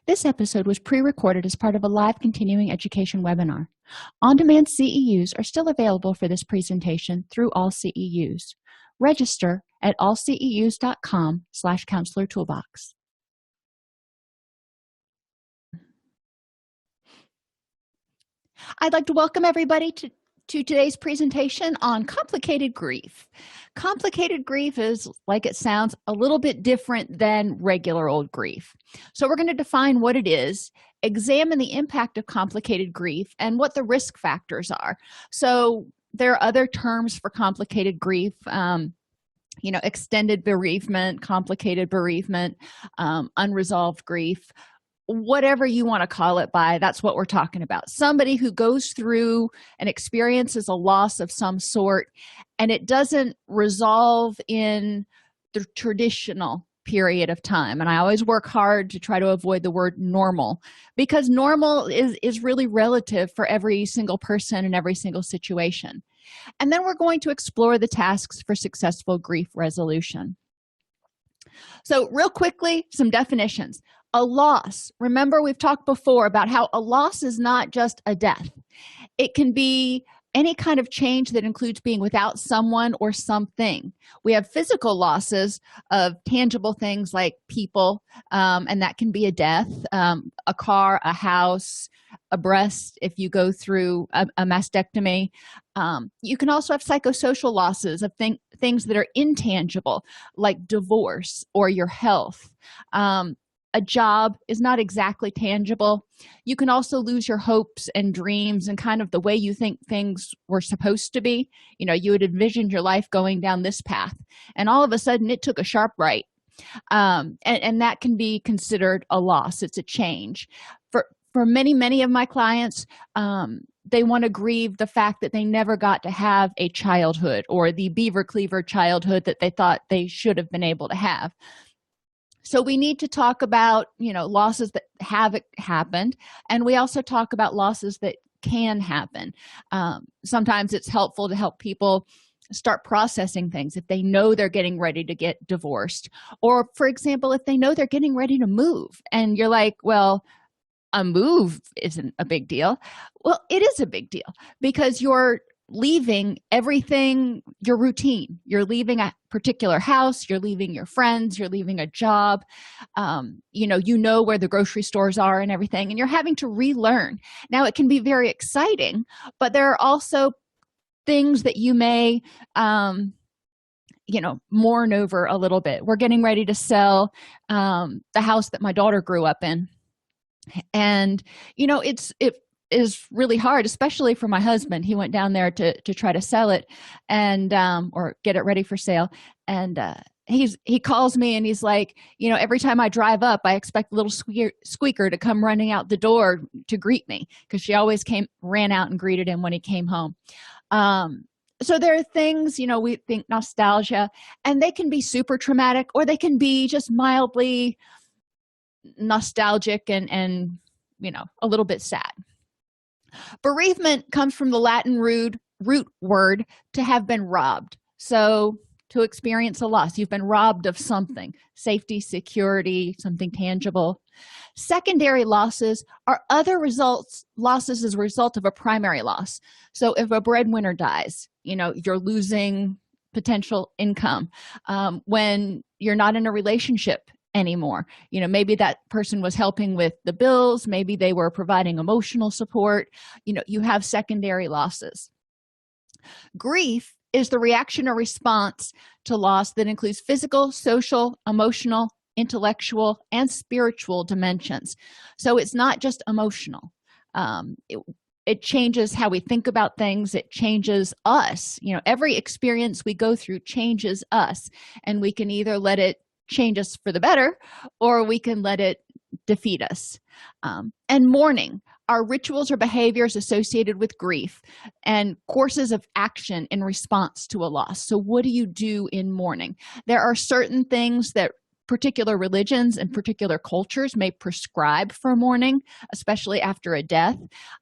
This episode was pre-recorded as part of a live continuing education webinar. On-demand CEUs are still available for this presentation through all CEUs. Register at allceus.com/counselor toolbox. I'd like to welcome everybody to today's presentation on complicated grief. Complicated grief is, like it sounds, a little bit different than regular old grief. So we're going to define what it is, examine the impact of complicated grief, and what the risk factors are. So there are other terms for complicated grief, extended bereavement, complicated bereavement, unresolved grief. Whatever you want to call it by, that's what we're talking about. Somebody who goes through and experiences a loss of some sort, and it doesn't resolve in the traditional period of time. And I always work hard to try to avoid the word normal, because normal is really relative for every single person in every single situation. And then we're going to explore the tasks for successful grief resolution. So real quickly, some definitions. A loss. Remember, we've talked before about how a loss is not just a death. It can be any kind of change that includes being without someone or something. We have physical losses of tangible things like people, and that can be a death, a car, a house, a breast if you go through a mastectomy. You can also have psychosocial losses of things that are intangible, like divorce or your health. A job is not exactly tangible. You can also lose your hopes and dreams and kind of the way you think things were supposed to be. You had envisioned your life going down this path, and all of a sudden it took a sharp right. And that can be considered a loss. It's a change. For many of my clients, they want to grieve the fact that they never got to have a childhood, or the beaver cleaver childhood that they thought they should have been able to have. So we need to talk about, losses that have happened, and we also talk about losses that can happen. Sometimes it's helpful to help people start processing things if they know they're getting ready to get divorced, or, for example, if they know they're getting ready to move, and you're like, well, a move isn't a big deal. Well, it is a big deal, because you're leaving everything, your routine. You're leaving a particular house, you're leaving your friends, you're leaving a job, you know where the grocery stores are and everything, and you're having to relearn. Now, it can be very exciting, but there are also things that you may mourn over a little bit. We're getting ready to sell the house that my daughter grew up in, and it is really hard, especially for my husband. He went down there to try to sell it and or get it ready for sale, and he calls me and he's like, every time I drive up, I expect a little squeaker to come running out the door to greet me, because she always ran out and greeted him when he came home. So there are things, we think nostalgia, and they can be super traumatic, or they can be just mildly nostalgic and a little bit sad. Bereavement comes from the Latin root word to have been robbed. So to experience a loss, you've been robbed of something, safety, security, something tangible. Secondary losses are other losses as a result of a primary loss. So if a breadwinner dies, you're losing potential income. When you're not in a relationship anymore, maybe that person was helping with the bills, maybe they were providing emotional support, you have secondary losses. Grief is the reaction or response to loss that includes physical, social, emotional, intellectual, and spiritual dimensions. So it's not just emotional. It changes how we think about things. It changes us. Every experience we go through changes us, and we can either let it change us for the better, or we can let it defeat us. And mourning are rituals or behaviors associated with grief and courses of action in response to a loss. So what do you do in mourning? There are certain things that particular religions and particular cultures may prescribe for mourning, especially after a death.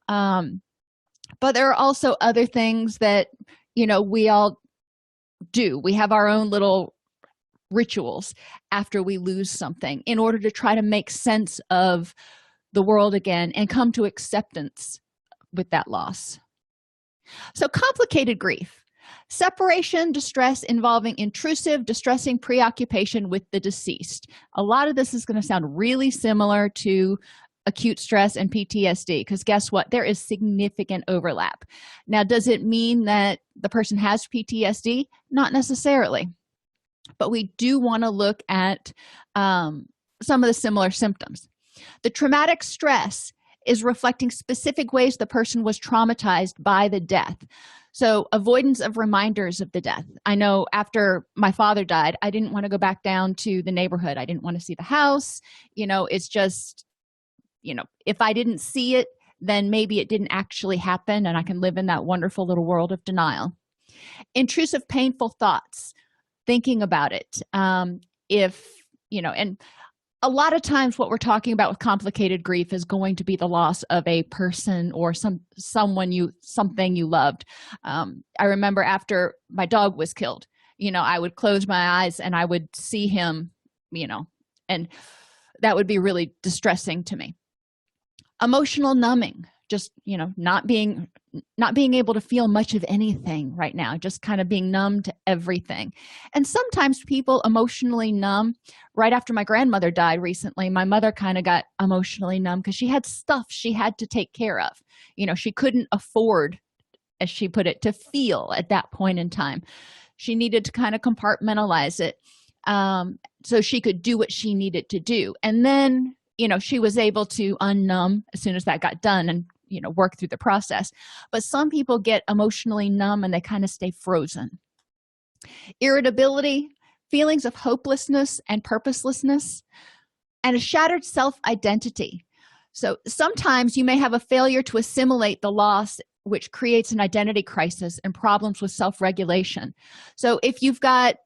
But there are also other things that we all do. We have our own little rituals after we lose something in order to try to make sense of the world again and come to acceptance with that loss. So, complicated grief. Separation distress involving intrusive, distressing preoccupation with the deceased. A lot of this is going to sound really similar to acute stress and PTSD, because guess what? There is significant overlap. Now, does it mean that the person has PTSD? Not necessarily. But we do want to look at some of the similar symptoms. The traumatic stress is reflecting specific ways the person was traumatized by the death. So, avoidance of reminders of the death. I know after my father died, I didn't want to go back down to the neighborhood. I didn't want to see the house. It's just, if I didn't see it, then maybe it didn't actually happen, and I can live in that wonderful little world of denial. Intrusive, painful thoughts, thinking about it. And a lot of times what we're talking about with complicated grief is going to be the loss of a person or something you loved. I remember after my dog was killed, I would close my eyes and I would see him, and that would be really distressing to me. Emotional numbing, just not being able to feel much of anything right now, just kind of being numb to everything. And sometimes people emotionally numb. Right after my grandmother died recently, my mother kind of got emotionally numb because she had stuff she had to take care of. She couldn't afford, as she put it, to feel at that point in time. She needed to kind of compartmentalize it so she could do what she needed to do. And then she was able to unnumb as soon as that got done and work through the process. But some people get emotionally numb and they kind of stay frozen. Irritability, feelings of hopelessness and purposelessness, and a shattered self-identity. So sometimes you may have a failure to assimilate the loss, which creates an identity crisis and problems with self-regulation. So if you've got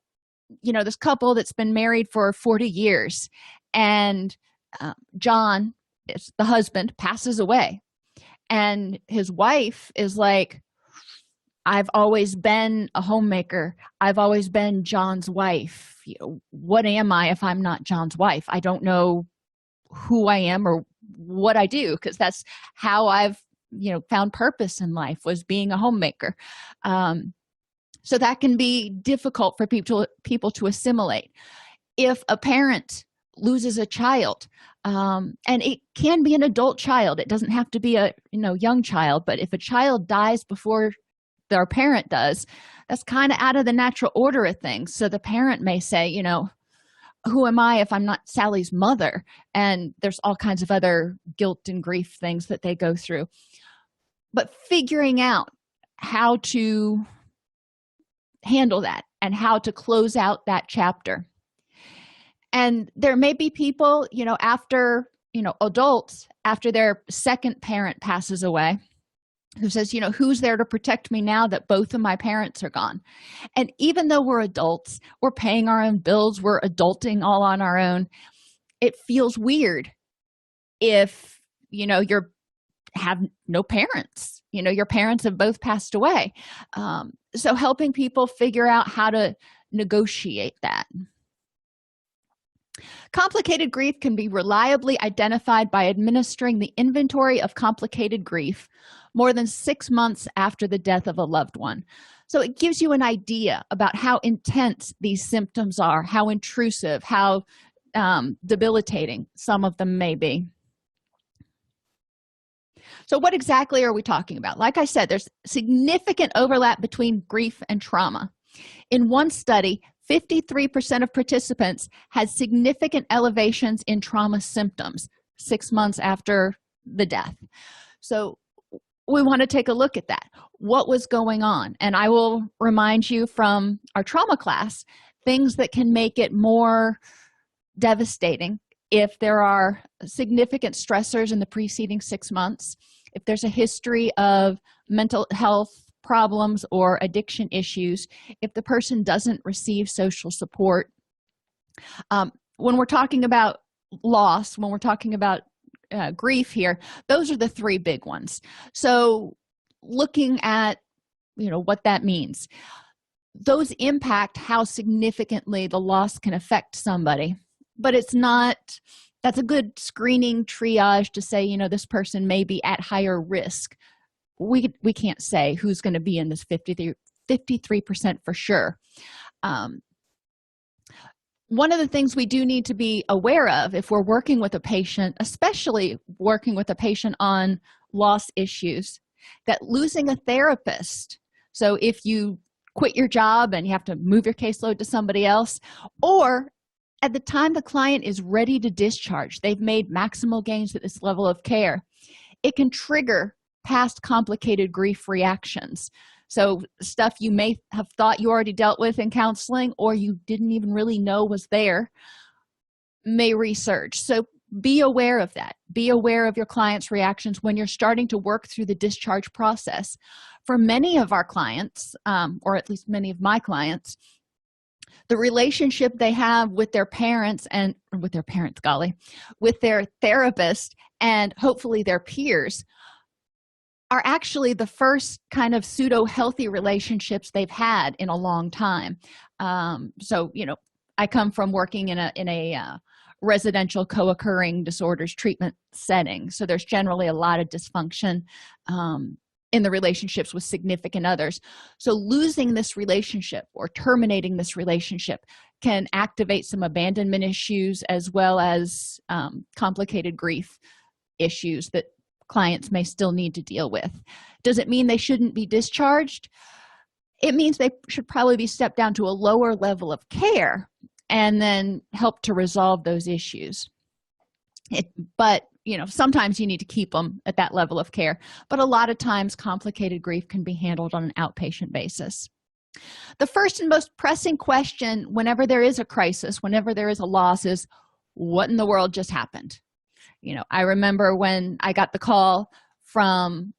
this couple that's been married for 40 years and John, the husband, passes away, and his wife is like, I've always been a homemaker. I've always been John's wife. What am I if I'm not John's wife? I don't know who I am or what I do, because that's how I've found purpose in life, was being a homemaker. So that can be difficult for people to assimilate. If a parent loses a child, and it can be an adult child, it doesn't have to be a young child, but if a child dies before their parent does, that's kind of out of the natural order of things. So the parent may say, who am I if I'm not Sally's mother? And there's all kinds of other guilt and grief things that they go through. But figuring out how to handle that and how to close out that chapter. And there may be people, after, adults, after their second parent passes away, who says, who's there to protect me now that both of my parents are gone? And even though we're adults, we're paying our own bills, we're adulting all on our own, it feels weird if, you have no parents, your parents have both passed away. So helping people figure out how to negotiate that. Complicated grief can be reliably identified by administering the inventory of complicated grief more than 6 months after the death of a loved one. So it gives you an idea about how intense these symptoms are, how intrusive, how debilitating some of them may be. So what exactly are we talking about? Like I said, there's significant overlap between grief and trauma. In one study, 53% of participants had significant elevations in trauma symptoms 6 months after the death. So we want to take a look at that. What was going on? And I will remind you from our trauma class things that can make it more devastating if there are significant stressors in the preceding 6 months, if there's a history of mental health problems or addiction issues, if the person doesn't receive social support. When we're talking about loss, when we're talking about grief here, those are the three big ones. So looking at what that means. those impact how significantly the loss can affect somebody. But it's not, that's a good screening triage to say, this person may be at higher risk. We can't say who's going to be in this 53% for sure. One of the things we do need to be aware of if we're working with a patient, especially working with a patient on loss issues, that losing a therapist, so if you quit your job and you have to move your caseload to somebody else, or at the time the client is ready to discharge, they've made maximal gains at this level of care, it can trigger past complicated grief reactions. So stuff you may have thought you already dealt with in counseling or you didn't even really know was there may resurge. So be aware of that. Be aware of your client's reactions when you're starting to work through the discharge process. For many of our clients, or at least many of my clients, the relationship they have with their parents with their therapist and hopefully their peers are actually the first kind of pseudo-healthy relationships they've had in a long time. So, I come from working in a residential co-occurring disorders treatment setting. So there's generally a lot of dysfunction in the relationships with significant others. So losing this relationship or terminating this relationship can activate some abandonment issues as well as complicated grief issues that clients may still need to deal with. Does it mean they shouldn't be discharged? It means they should probably be stepped down to a lower level of care and then help to resolve those issues. But sometimes you need to keep them at that level of care, but a lot of times complicated grief can be handled on an outpatient basis. The first and most pressing question whenever there is a crisis, whenever there is a loss, is what in the world just happened? I remember when I got the call from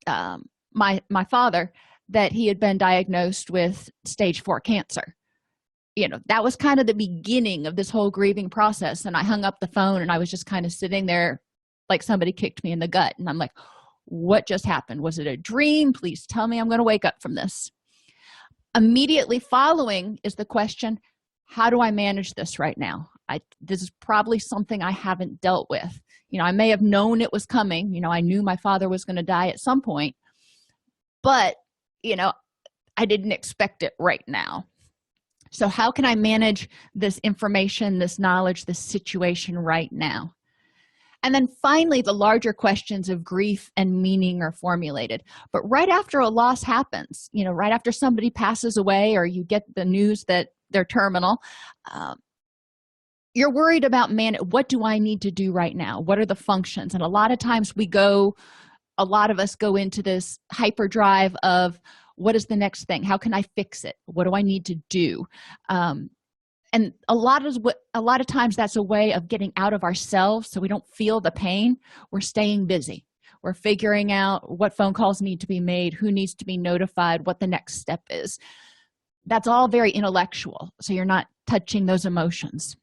my father that he had been diagnosed with stage 4 cancer. That was kind of the beginning of this whole grieving process. And I hung up the phone and I was just kind of sitting there like somebody kicked me in the gut. And I'm like, what just happened? Was it a dream? Please tell me I'm going to wake up from this. Immediately following is the question, how do I manage this right now? This is probably something I haven't dealt with. I may have known it was coming. I knew my father was going to die at some point, but, I didn't expect it right now. So how can I manage this information, this knowledge, this situation right now? And then finally, the larger questions of grief and meaning are formulated. But right after a loss happens, right after somebody passes away or you get the news that they're terminal, you're worried about, what do I need to do right now? What are the functions? And a lot of times a lot of us go into this hyperdrive of, what is the next thing? How can I fix it? What do I need to do? And a lot of times that's a way of getting out of ourselves so we don't feel the pain. We're staying busy. We're figuring out what phone calls need to be made, who needs to be notified, what the next step is. That's all very intellectual, so you're not touching those emotions.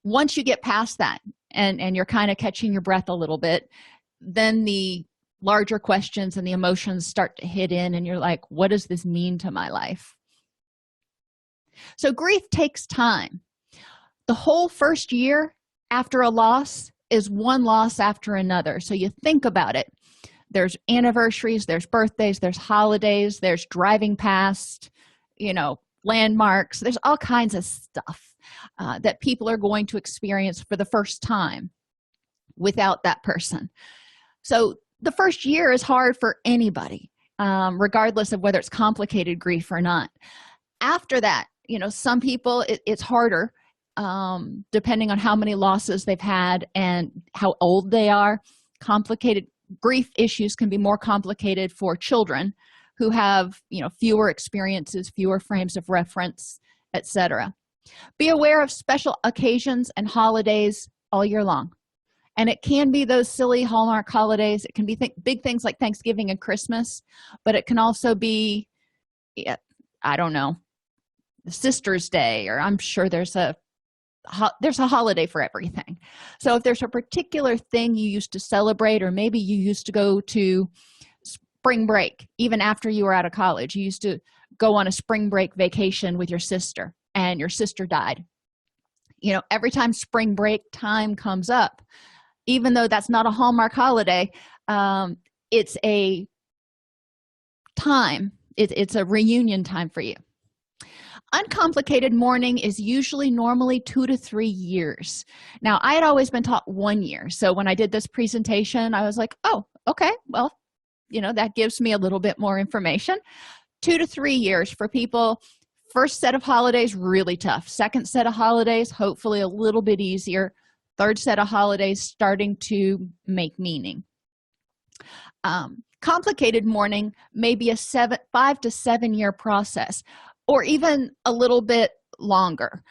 Once you get past that and you're kind of catching your breath a little bit, then the larger questions and the emotions start to hit in and you're like, what does this mean to my life? So grief takes time. The whole first year after a loss is one loss after another. So you think about it. There's anniversaries, there's birthdays, there's holidays, there's driving past, landmarks. There's all kinds of stuff that people are going to experience for the first time without that person. So the first year is hard for anybody, regardless of whether it's complicated grief or not. After that, some people, it's harder, depending on how many losses they've had and how old they are. Complicated grief issues can be more complicated for children who have, fewer experiences, fewer frames of reference, etc. Be aware of special occasions and holidays all year long. And it can be those silly Hallmark holidays. It can be big things like Thanksgiving and Christmas, but it can also be, I don't know, Sister's Day, or I'm sure there's a holiday for everything. So if there's a particular thing you used to celebrate, or maybe you used to go to spring break, even after you were out of college, you used to go on a spring break vacation with your sister and your sister died. Every time spring break time comes up, even though that's not a Hallmark holiday, it's a time, it's a reunion time for you. Uncomplicated mourning is usually normally 2 to 3 years. Now, I had always been taught 1 year. So when I did this presentation, I was like, oh, okay, well, that gives me a little bit more information. 2 to 3 years for people. First set of holidays, really tough. Second set of holidays, hopefully a little bit easier. Third set of holidays, starting to make meaning. Complicated mourning may be a 5 to 7 year process, or even a little bit longer.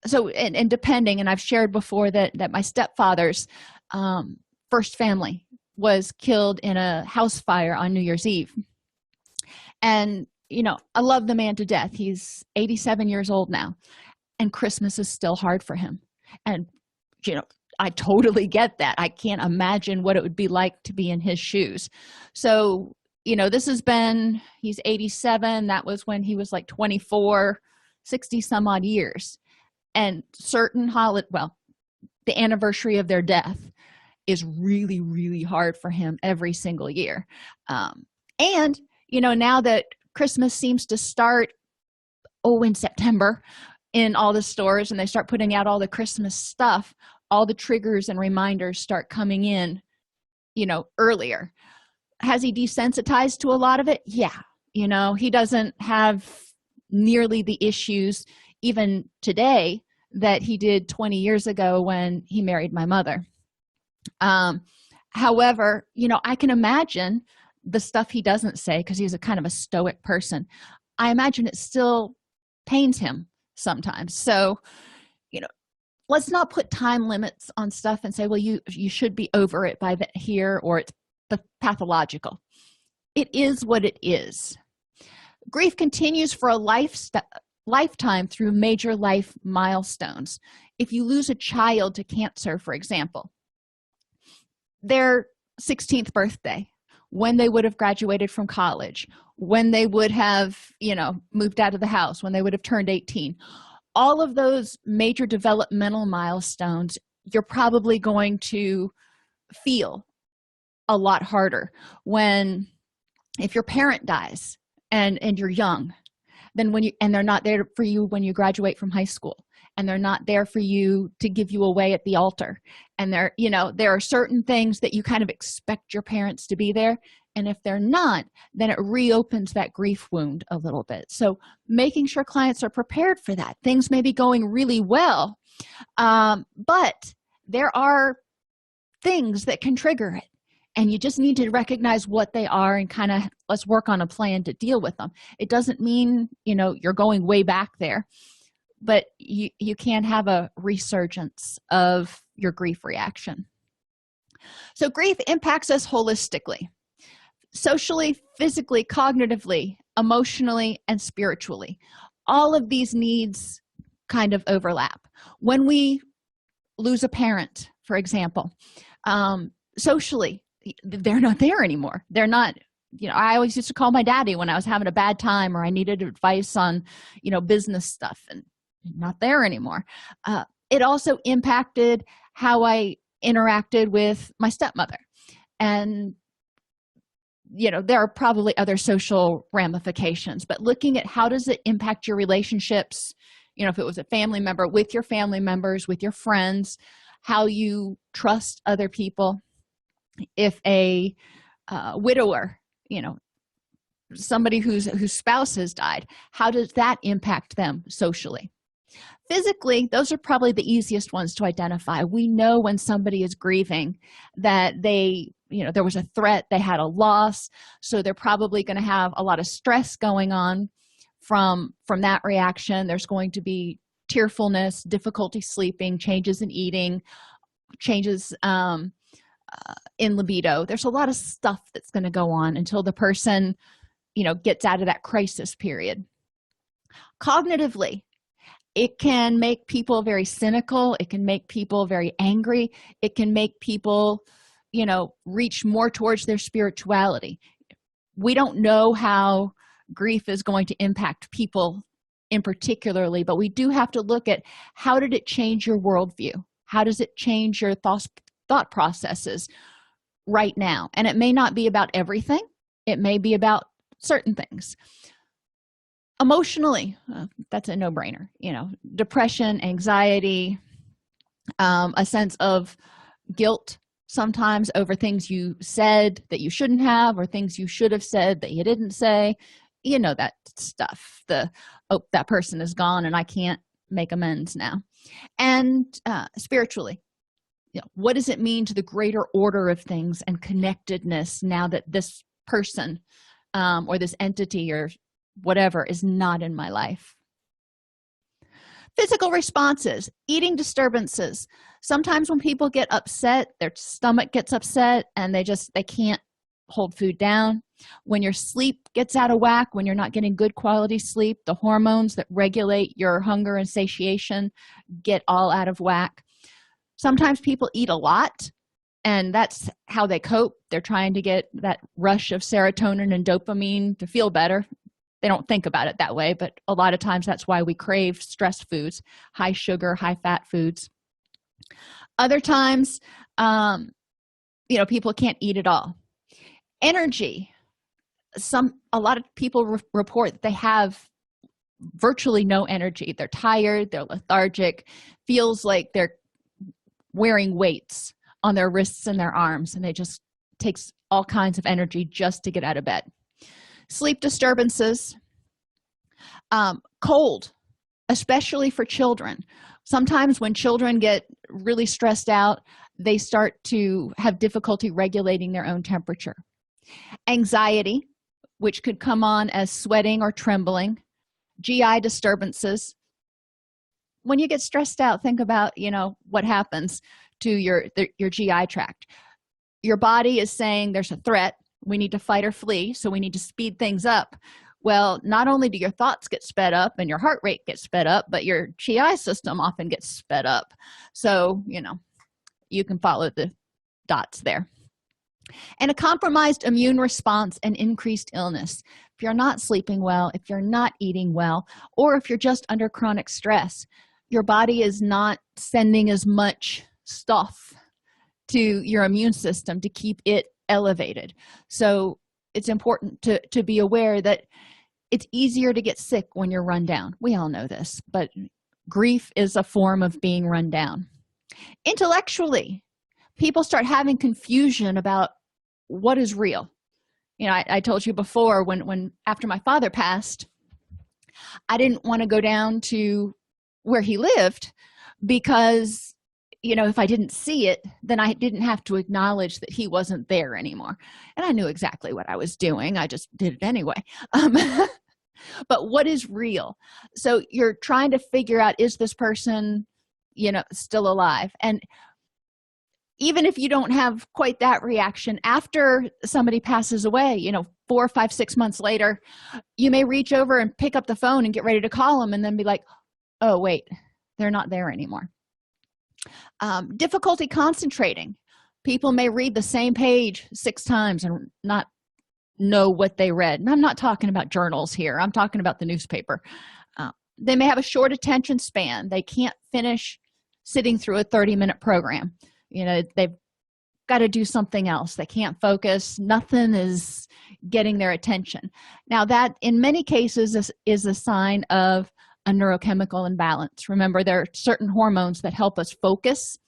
So depending, and I've shared before that my stepfather's first family was killed in a house fire on New Year's Eve. And, I love the man to death. He's 87 years old now, and Christmas is still hard for him. And, I totally get that. I can't imagine what it would be like to be in his shoes. So, this has been, he's 87. That was when he was like 24, 60 some odd years. And certain the anniversary of their death is really, really hard for him every single year. And, now that Christmas seems to start, in September in all the stores, and they start putting out all the Christmas stuff, all the triggers and reminders start coming in, earlier. Has he desensitized to a lot of it? Yeah. He doesn't have nearly the issues even today that he did 20 years ago when he married my mother. However, I can imagine the stuff he doesn't say, because he's a kind of a stoic person. I imagine it still pains him sometimes. So, let's not put time limits on stuff and say, well, you should be over it by here, or it's pathological. It is what it is. Grief continues for a lifetime through major life milestones. If you lose a child to cancer, for example, their 16th birthday, when they would have graduated from college, when they would have, moved out of the house, when they would have turned 18, all of those major developmental milestones, you're probably going to feel a lot harder if your parent dies and you're young, then and they're not there for you when you graduate from high school, and they're not there for you to give you away at the altar, and there are certain things that you kind of expect your parents to be there, and if they're not, then it reopens that grief wound a little bit. So making sure clients are prepared for that. Things may be going really well, but there are things that can trigger it, and you just need to recognize what they are and kind of let's work on a plan to deal with them. It doesn't mean you're going way back there, but you can have a resurgence of your grief reaction. So grief impacts us holistically, socially, physically, cognitively, emotionally, and spiritually. All of these needs kind of overlap. When we lose a parent, for example, socially, they're not there anymore. They're not, I always used to call my daddy when I was having a bad time or I needed advice on, business stuff, and not there anymore. It also impacted how I interacted with my stepmother. And there are probably other social ramifications, but looking at how does it impact your relationships, if it was a family member, with your family members, with your friends, how you trust other people. If a widower, somebody whose spouse has died, how does that impact them socially? Physically, those are probably the easiest ones to identify. We know when somebody is grieving that there was a threat, they had a loss, so they're probably going to have a lot of stress going on from that reaction. There's going to be tearfulness, difficulty sleeping, changes in eating, changes in libido. There's a lot of stuff that's going to go on until the person gets out of that crisis period. Cognitively, it can make people very cynical. It can make people very angry. It can make people reach more towards their spirituality. We don't know how grief is going to impact people in particularly, but we do have to look at how did it change your worldview? How does it change your thought processes right now? And it may not be about everything. It may be about certain things. Emotionally, that's a no-brainer. Depression, anxiety, a sense of guilt sometimes over things you said that you shouldn't have, or things you should have said that you didn't say. That stuff. That person is gone and I can't make amends now. And spiritually, what does it mean to the greater order of things and connectedness now that this person or this entity or whatever is not in my life? Physical responses, eating disturbances. Sometimes when people get upset, their stomach gets upset and they can't hold food down. When your sleep gets out of whack, when you're not getting good quality sleep, the hormones that regulate your hunger and satiation get all out of whack. Sometimes people eat a lot, and that's how they cope. They're trying to get that rush of serotonin and dopamine to feel better. They don't think about it that way, but a lot of times that's why we crave stress foods, high sugar, high fat foods. Other times, people can't eat at all. Energy. A lot of people report that they have virtually no energy. They're tired, they're lethargic, feels like they're wearing weights on their wrists and their arms, and takes all kinds of energy just to get out of bed. Sleep disturbances, cold, especially for children. Sometimes when children get really stressed out, they start to have difficulty regulating their own temperature. Anxiety, which could come on as sweating or trembling. GI disturbances. When you get stressed out, think about, what happens to your GI tract. Your body is saying there's a threat. We need to fight or flee, so we need to speed things up. Well, not only do your thoughts get sped up and your heart rate gets sped up, but your GI system often gets sped up. So, you can follow the dots there. And a compromised immune response and increased illness. If you're not sleeping well, if you're not eating well, or if you're just under chronic stress, your body is not sending as much stuff to your immune system to keep it elevated. So it's important to be aware that it's easier to get sick when you're run down. We all know this, but grief is a form of being run down. Intellectually, people start having confusion about what is real. I told you before, when after my father passed, I didn't want to go down to where he lived because if I didn't see it, then I didn't have to acknowledge that he wasn't there anymore. And I knew exactly what I was doing. I just did it anyway. But what is real? So you're trying to figure out, is this person, still alive? And even if you don't have quite that reaction, after somebody passes away, 4, 5, 6 months later, you may reach over and pick up the phone and get ready to call them and then be like, oh, wait, they're not there anymore. Difficulty concentrating. People may read the same page 6 times and not know what they read. And I'm not talking about journals here. I'm talking about the newspaper. They may have a short attention span. They can't finish sitting through a 30-minute program. They've got to do something else. They can't focus. Nothing is getting their attention. Now, that in many cases is a sign of a neurochemical imbalance. Remember, there are certain hormones that help us focus,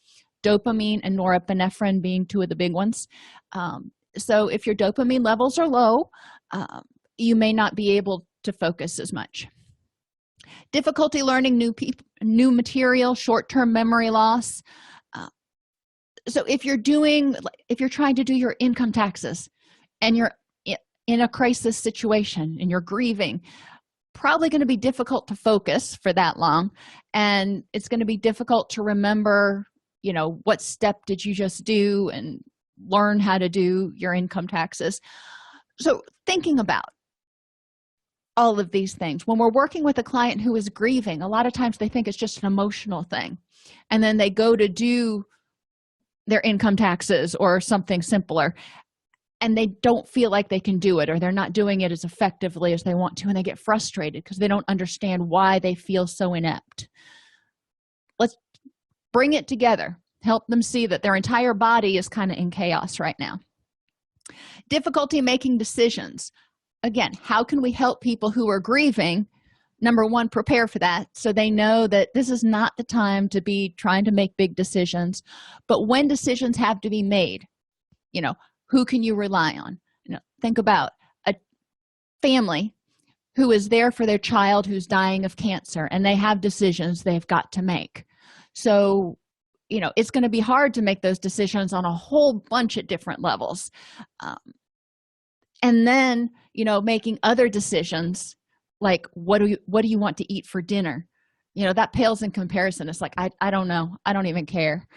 dopamine and norepinephrine being 2 of the big ones. So if your dopamine levels are low, you may not be able to focus as much. Difficulty learning new material, short-term memory loss. So if you're trying to do your income taxes and you're in a crisis situation and you're grieving, probably going to be difficult to focus for that long, and it's going to be difficult to remember, what step did you just do and learn how to do your income taxes. So thinking about all of these things, when we're working with a client who is grieving, a lot of times they think it's just an emotional thing, and then they go to do their income taxes or something simpler, and they don't feel like they can do it, or they're not doing it as effectively as they want to, and they get frustrated because they don't understand why they feel so inept. Let's bring it together, help them see that their entire body is kind of in chaos right now. Difficulty making decisions. Again, how can we help people who are grieving? Number one, prepare for that so they know that this is not the time to be trying to make big decisions. But when decisions have to be made, who can you rely on? Think about a family who is there for their child who's dying of cancer, and they have decisions they've got to make. So it's going to be hard to make those decisions on a whole bunch of different levels. And then making other decisions like what do you want to eat for dinner, that pales in comparison. It's like I don't know, I don't even care.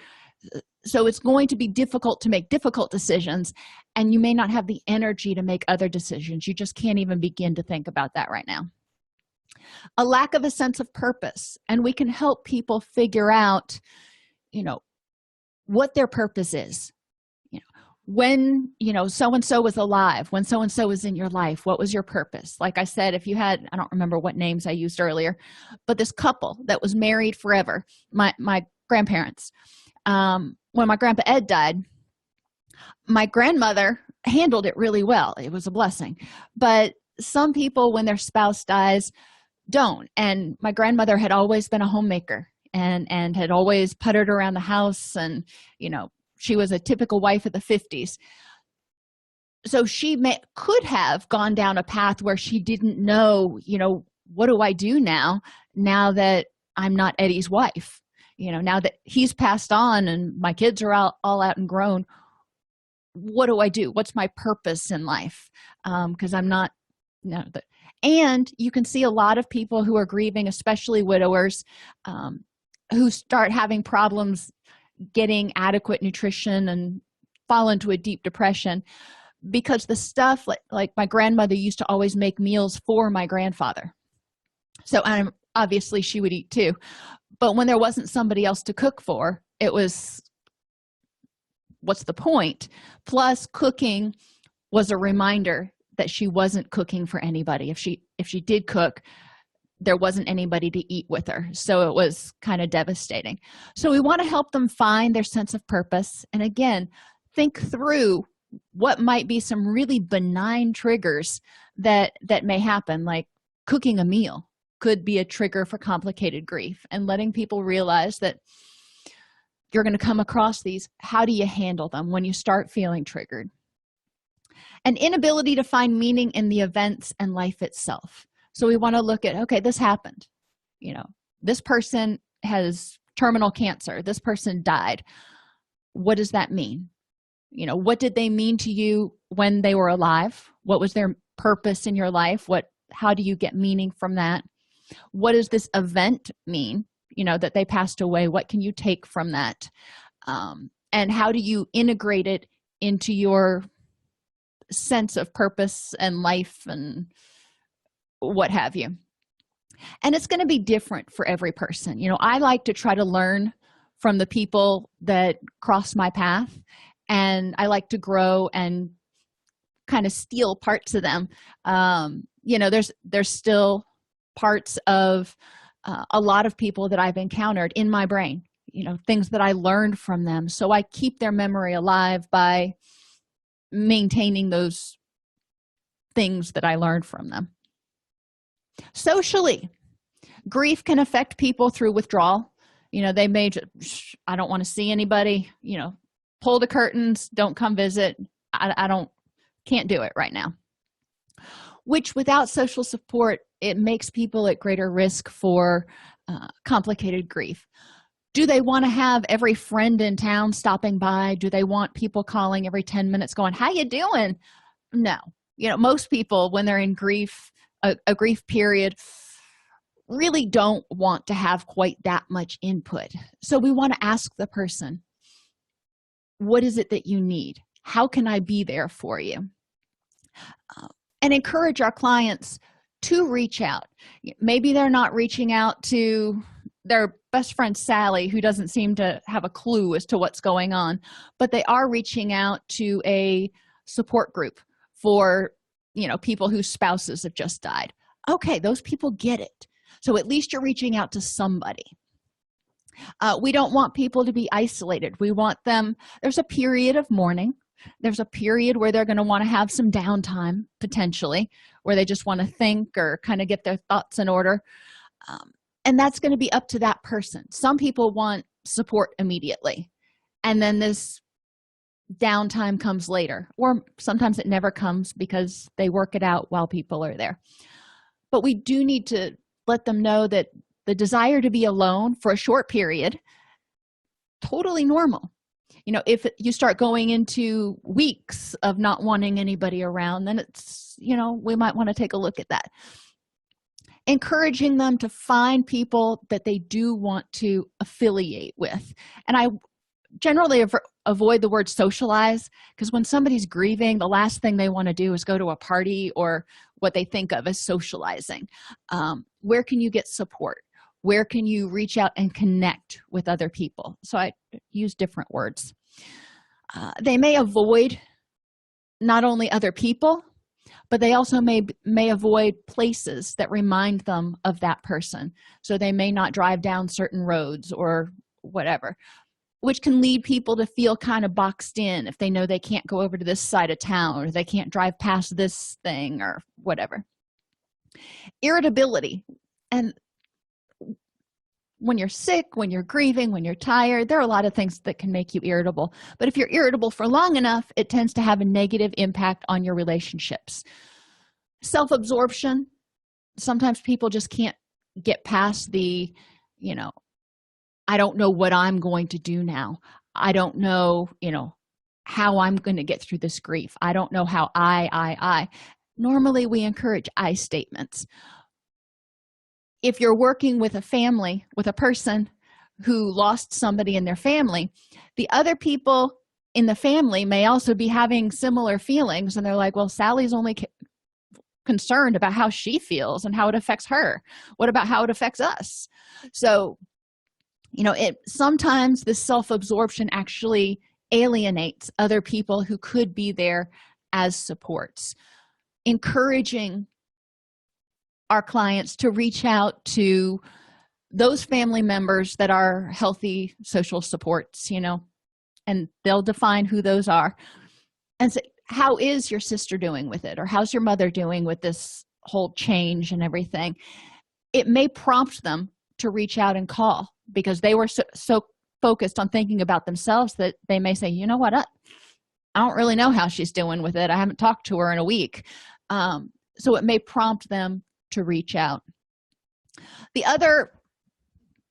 So it's going to be difficult to make difficult decisions, and you may not have the energy to make other decisions. You just can't even begin to think about that right now. A lack of a sense of purpose, and we can help people figure out what their purpose is. When so-and-so was alive, when so-and-so was in your life, what was your purpose? Like I said, if you had, I don't remember what names I used earlier, but this couple that was married forever, my grandparents, when my grandpa Ed died, my grandmother handled it really well. It was a blessing. But some people, when their spouse dies, don't. And my grandmother had always been a homemaker and had always puttered around the house, and she was a typical wife of the 50s. So she could have gone down a path where she didn't know, what do I do now that I'm not Eddie's wife? Now that he's passed on and my kids are all out and grown, what do I do? What's my purpose in life? Because I'm not, and you can see a lot of people who are grieving, especially widowers, who start having problems getting adequate nutrition and fall into a deep depression because the stuff like my grandmother used to always make meals for my grandfather. So obviously she would eat too. But when there wasn't somebody else to cook for, it was, what's the point? Plus, cooking was a reminder that she wasn't cooking for anybody. If she did cook, there wasn't anybody to eat with her. So it was kind of devastating. So we want to help them find their sense of purpose. And again, think through what might be some really benign triggers that may happen, like cooking a meal could be a trigger for complicated grief, and letting people realize that you're going to come across these. How do you handle them when you start feeling triggered? An inability to find meaning in the events and life itself. So we want to look at, okay, this happened. This person has terminal cancer. This person died. What does that mean? What did they mean to you when they were alive? What was their purpose in your life? How do you get meaning from that? What does this event mean? That they passed away. What can you take from that? And how do you integrate it into your sense of purpose and life and what have you? And it's going to be different for every person. I like to try to learn from the people that cross my path, and I like to grow and kind of steal parts of them. There's still parts of a lot of people that I've encountered in my brain, things that I learned from them. So I keep their memory alive by maintaining those things that I learned from them. Socially, grief can affect people through withdrawal. They may just, I don't want to see anybody, pull the curtains, don't come visit. Can't do it right now. Which, without social support, it makes people at greater risk for complicated grief. Do they want to have every friend in town stopping by? Do they want people calling every 10 minutes going, how you doing? No. Most people, when they're in grief, a grief period, really don't want to have quite that much input. So we want to ask the person, what is it that you need? How can I be there for you? And encourage our clients to reach out. Maybe they're not reaching out to their best friend Sally, who doesn't seem to have a clue as to what's going on, but they are reaching out to a support group for people whose spouses have just died. Okay, those people get it. So at least you're reaching out to somebody. We don't want people to be isolated. We want them, there's a period of mourning. There's a period where they're going to want to have some downtime, potentially, where they just want to think or kind of get their thoughts in order. And that's going to be up to that person. Some people want support immediately, and then this downtime comes later, or sometimes it never comes because they work it out while people are there. But we do need to let them know that the desire to be alone for a short period, totally normal. If you start going into weeks of not wanting anybody around, then it's, we might want to take a look at that. Encouraging them to find people that they do want to affiliate with. And I generally avoid the word socialize, because when somebody's grieving, the last thing they want to do is go to a party or what they think of as socializing. Where can you get support? Where can you reach out and connect with other people? So I use different words. They may avoid not only other people, but they also may avoid places that remind them of that person. So they may not drive down certain roads or whatever, which can lead people to feel kind of boxed in if they know they can't go over to this side of town, or they can't drive past this thing or whatever. Irritability. And when you're sick, when you're grieving, when you're tired, there are a lot of things that can make you irritable. But if you're irritable for long enough, it tends to have a negative impact on your relationships. Self-absorption. Sometimes people just can't get past the, I don't know what I'm going to do now. I don't know, how I'm going to get through this grief. I don't know how I. Normally, we encourage I statements. If you're working with a family, with a person who lost somebody in their family, the other people in the family may also be having similar feelings, and they're like, well, Sally's only concerned about how she feels and how it affects her. What about how it affects us? So, sometimes this self-absorption actually alienates other people who could be there as supports. Encouraging our clients to reach out to those family members that are healthy social supports, and they'll define who those are, and say, how is your sister doing with it? Or how's your mother doing with this whole change and everything? It may prompt them to reach out and call, because they were so focused on thinking about themselves that they may say, you know what, I don't really know how she's doing with it. I haven't talked to her in a week. So it may prompt them to reach out. The other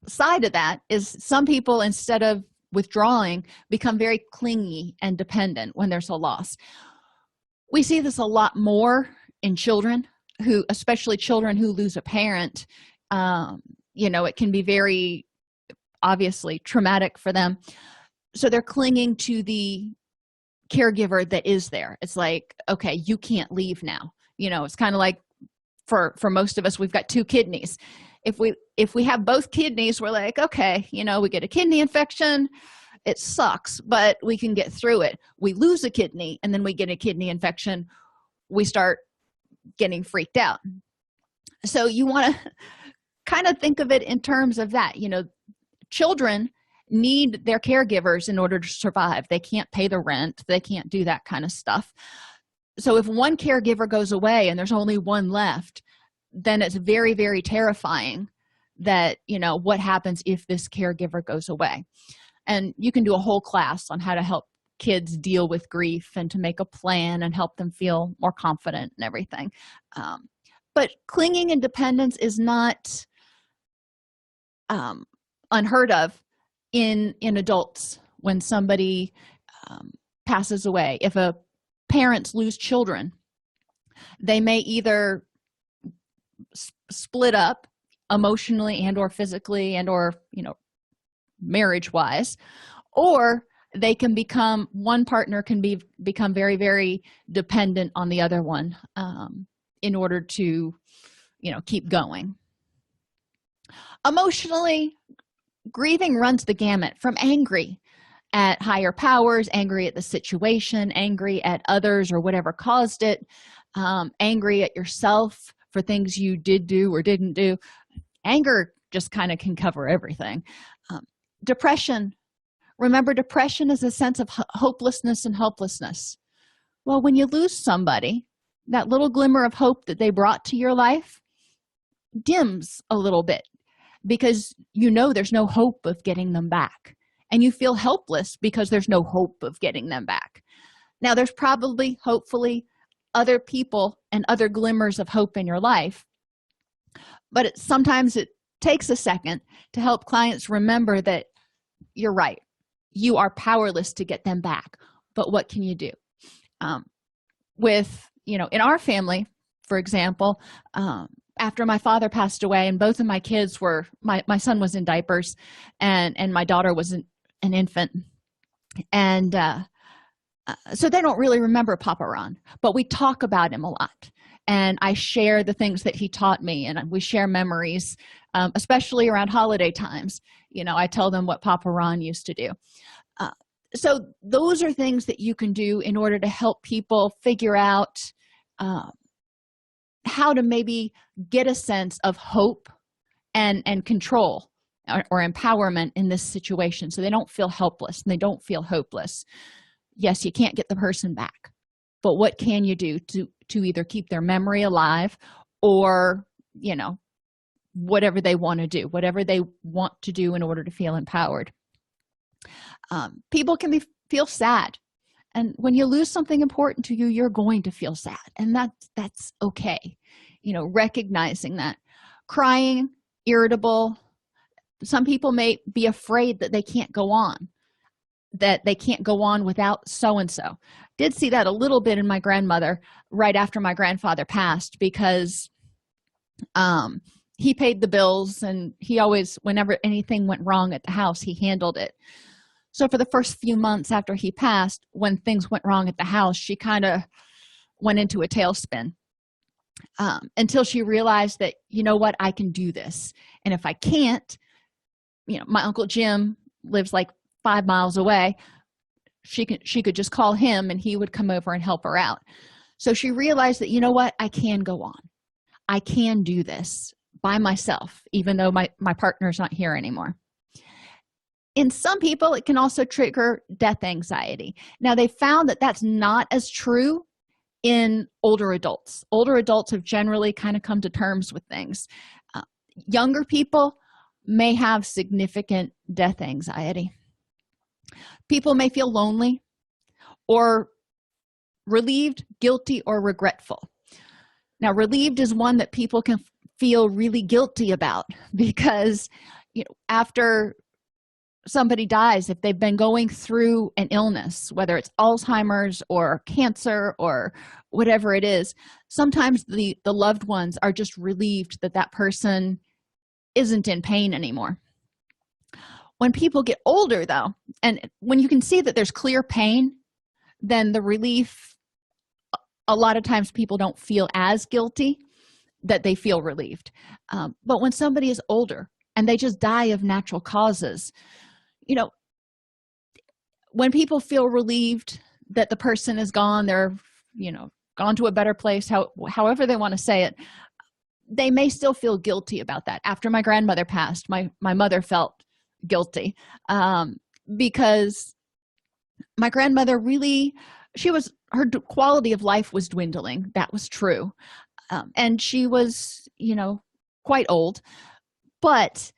side of that is some people, instead of withdrawing, become very clingy and dependent when there's a loss. We see this a lot more in children, especially children who lose a parent. It can be very obviously traumatic for them. So they're clinging to the caregiver that is there. It's like, okay, you can't leave now. It's kind of like, for most of us, we've got two kidneys. If we have both kidneys, we're like, okay, we get a kidney infection, it sucks, but we can get through it. We lose a kidney and then we get a kidney infection, we start getting freaked out. So you want to kind of think of it in terms of that. Children need their caregivers in order to survive. They can't pay the rent, they can't do that kind of stuff. So if one caregiver goes away and there's only one left, then it's very, very terrifying that, what happens if this caregiver goes away. And you can do a whole class on how to help kids deal with grief and to make a plan and help them feel more confident and everything. But clinging and dependence is not unheard of in adults. When somebody passes away, if parents lose children, they may either split up emotionally and or physically and or marriage wise, or they can become, one partner can become very, very dependent on the other one in order to keep going. Emotionally, grieving runs the gamut from angry at higher powers, angry at the situation, angry at others or whatever caused it, angry at yourself for things you did do or didn't do. Anger just kind of can cover everything. Depression. Remember, depression is a sense of hopelessness and helplessness. Well, when you lose somebody, that little glimmer of hope that they brought to your life dims a little bit because you know there's no hope of getting them back. And you feel helpless because there's no hope of getting them back. Now, there's probably, hopefully, other people and other glimmers of hope in your life. But sometimes it takes a second to help clients remember that you're right. You are powerless to get them back. But what can you do? In our family, for example, after my father passed away and both of my kids were, my son was in diapers and my daughter was an infant. And so they don't really remember Papa Ron, but we talk about him a lot. And I share the things that he taught me, and we share memories, especially around holiday times. I tell them what Papa Ron used to do. So those are things that you can do in order to help people figure out how to maybe get a sense of hope and control or empowerment in this situation so they don't feel helpless and they don't feel hopeless. Yes, you can't get the person back, but what can you do to either keep their memory alive or, whatever they want to do, whatever they want to do in order to feel empowered. People can feel sad. And when you lose something important to you, you're going to feel sad. And that's okay. Recognizing that. Crying, irritable. Some people may be afraid that they can't go on, without so-and-so. Did see that a little bit in my grandmother right after my grandfather passed because he paid the bills and he always, whenever anything went wrong at the house, he handled it. So for the first few months after he passed, when things went wrong at the house, she kind of went into a tailspin until she realized that, what, I can do this. And if I can't, my Uncle Jim lives like 5 miles away. She could just call him and he would come over and help her out. So she realized that, what, I can go on. I can do this by myself, even though my partner's not here anymore. In some people, it can also trigger death anxiety. Now, they found that that's not as true in older adults. Older adults have generally kind of come to terms with things. Younger people may have significant death anxiety. People may feel lonely or relieved, guilty, or regretful. Now, relieved is one that people can feel really guilty about because, after somebody dies, if they've been going through an illness, whether it's Alzheimer's or cancer or whatever it is, sometimes the loved ones are just relieved that person isn't in pain anymore. When people get older, though, and when you can see that there's clear pain, then the relief, a lot of times people don't feel as guilty that they feel relieved. But when somebody is older and they just die of natural causes, when people feel relieved that the person is gone, they're, gone to a better place, however they want to say it, they may still feel guilty about that. After my grandmother passed, my mother felt guilty because my grandmother really, her quality of life was dwindling. That was true. And she was, quite old, but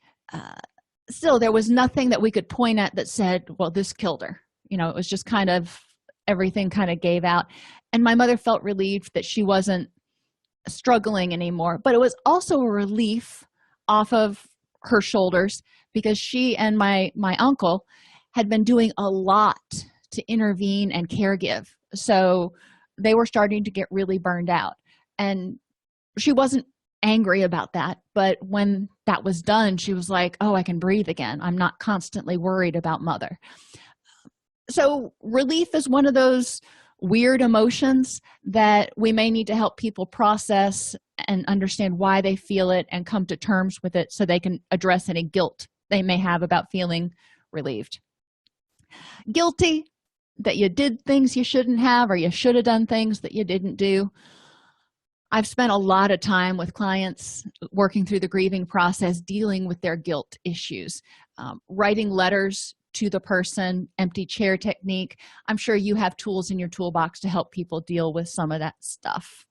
still there was nothing that we could point at that said, well, this killed her. It was just kind of, everything kind of gave out. And my mother felt relieved that she wasn't struggling anymore, but it was also a relief off of her shoulders because she and my uncle had been doing a lot to intervene and caregive. So they were starting to get really burned out. And she wasn't angry about that, but when that was done, she was like, oh, I can breathe again. I'm not constantly worried about mother. So relief is one of those weird emotions that we may need to help people process and understand why they feel it and come to terms with it so they can address any guilt they may have about feeling relieved. Guilty that you did things you shouldn't have, or you should have done things that you didn't do. I've spent a lot of time with clients working through the grieving process, dealing with their guilt issues, writing letters to the person, empty chair technique. I'm sure you have tools in your toolbox to help people deal with some of that stuff.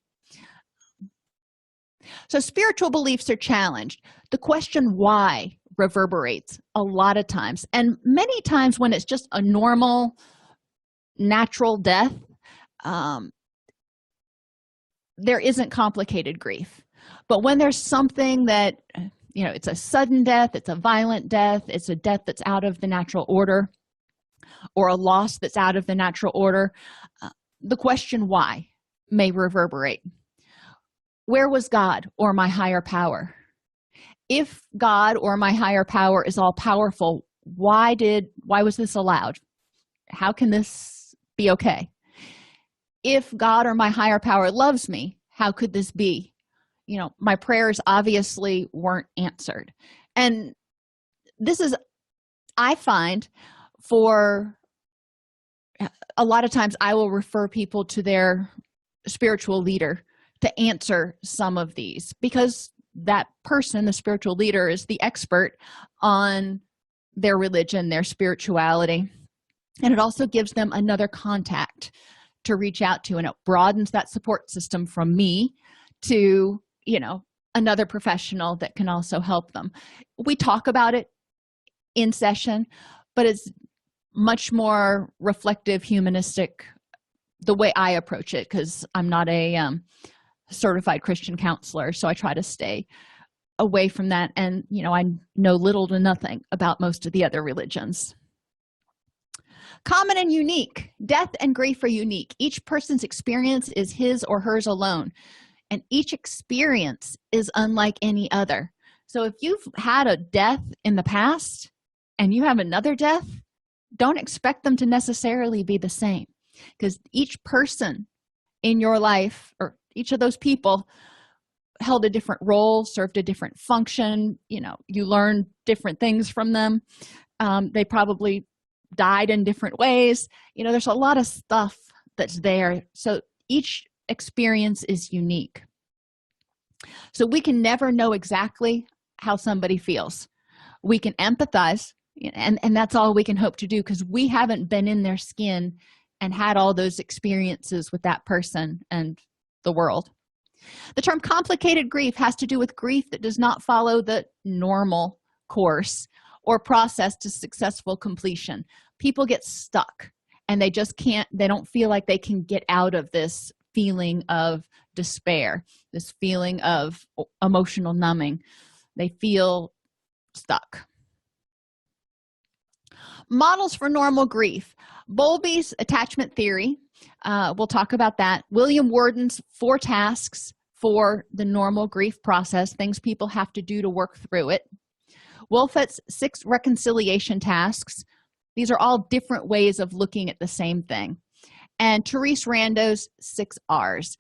So spiritual beliefs are challenged. The question why reverberates a lot of times, and many times when it's just a normal, natural death, there isn't complicated grief. But when there's something that, it's a sudden death, it's a violent death, it's a death that's out of the natural order, or a loss that's out of the natural order, the question why may reverberate. Where was God or my higher power? If God or my higher power is all powerful, why was this allowed? How can this be okay? If God or my higher power loves me, how could this be? My prayers obviously weren't answered. And this is, I find, for a lot of times I will refer people to their spiritual leader to answer some of these, because that person, the spiritual leader, is the expert on their religion, their spirituality. And it also gives them another contact to reach out to, and it broadens that support system from me to another professional that can also help them. We talk about it in session, but it's much more reflective, humanistic, the way I approach it, because I'm not a certified Christian counselor, so I try to stay away from that. And I know little to nothing about most of the other religions. Common and unique. Death and grief are unique. Each person's experience is his or hers alone, and each experience is unlike any other. So if you've had a death in the past and you have another death, don't expect them to necessarily be the same, because each person in your life, or each of those people, held a different role, served a different function. You learned different things from them. They probably died in different ways. There's a lot of stuff that's there. So each experience is unique. So we can never know exactly how somebody feels. We can empathize, and that's all we can hope to do, because we haven't been in their skin and had all those experiences with that person and the world. The term complicated grief has to do with grief that does not follow the normal course or process to successful completion. People get stuck, and they don't feel like they can get out of this feeling of despair, this feeling of emotional numbing. They feel stuck. Models for normal grief. Bowlby's attachment theory, we'll talk about that. William Worden's 4 tasks for the normal grief process, things people have to do to work through it. Wolfett's 6 reconciliation tasks. These are all different ways of looking at the same thing. And Therese Rando's 6 R's.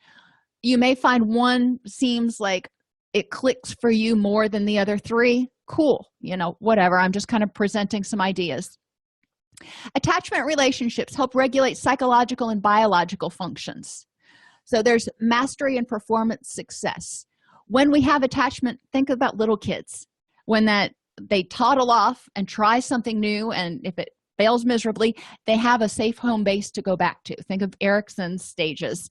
You may find one seems like it clicks for you more than the other 3. Cool, whatever. I'm just kind of presenting some ideas. Attachment relationships help regulate psychological and biological functions. So there's mastery and performance success. When we have attachment, think about little kids. When they toddle off and try something new, and if it fails miserably, they have a safe home base to go back to. Think of Erickson's stages.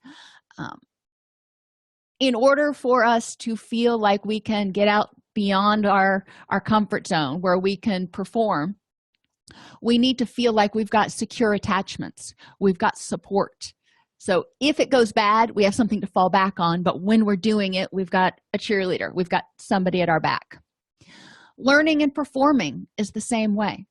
In order for us to feel like we can get out beyond our comfort zone where we can perform, we need to feel like we've got secure attachments, we've got support. So if it goes bad, we have something to fall back on, but when we're doing it, we've got a cheerleader, we've got somebody at our back. Learning and performing is the same way.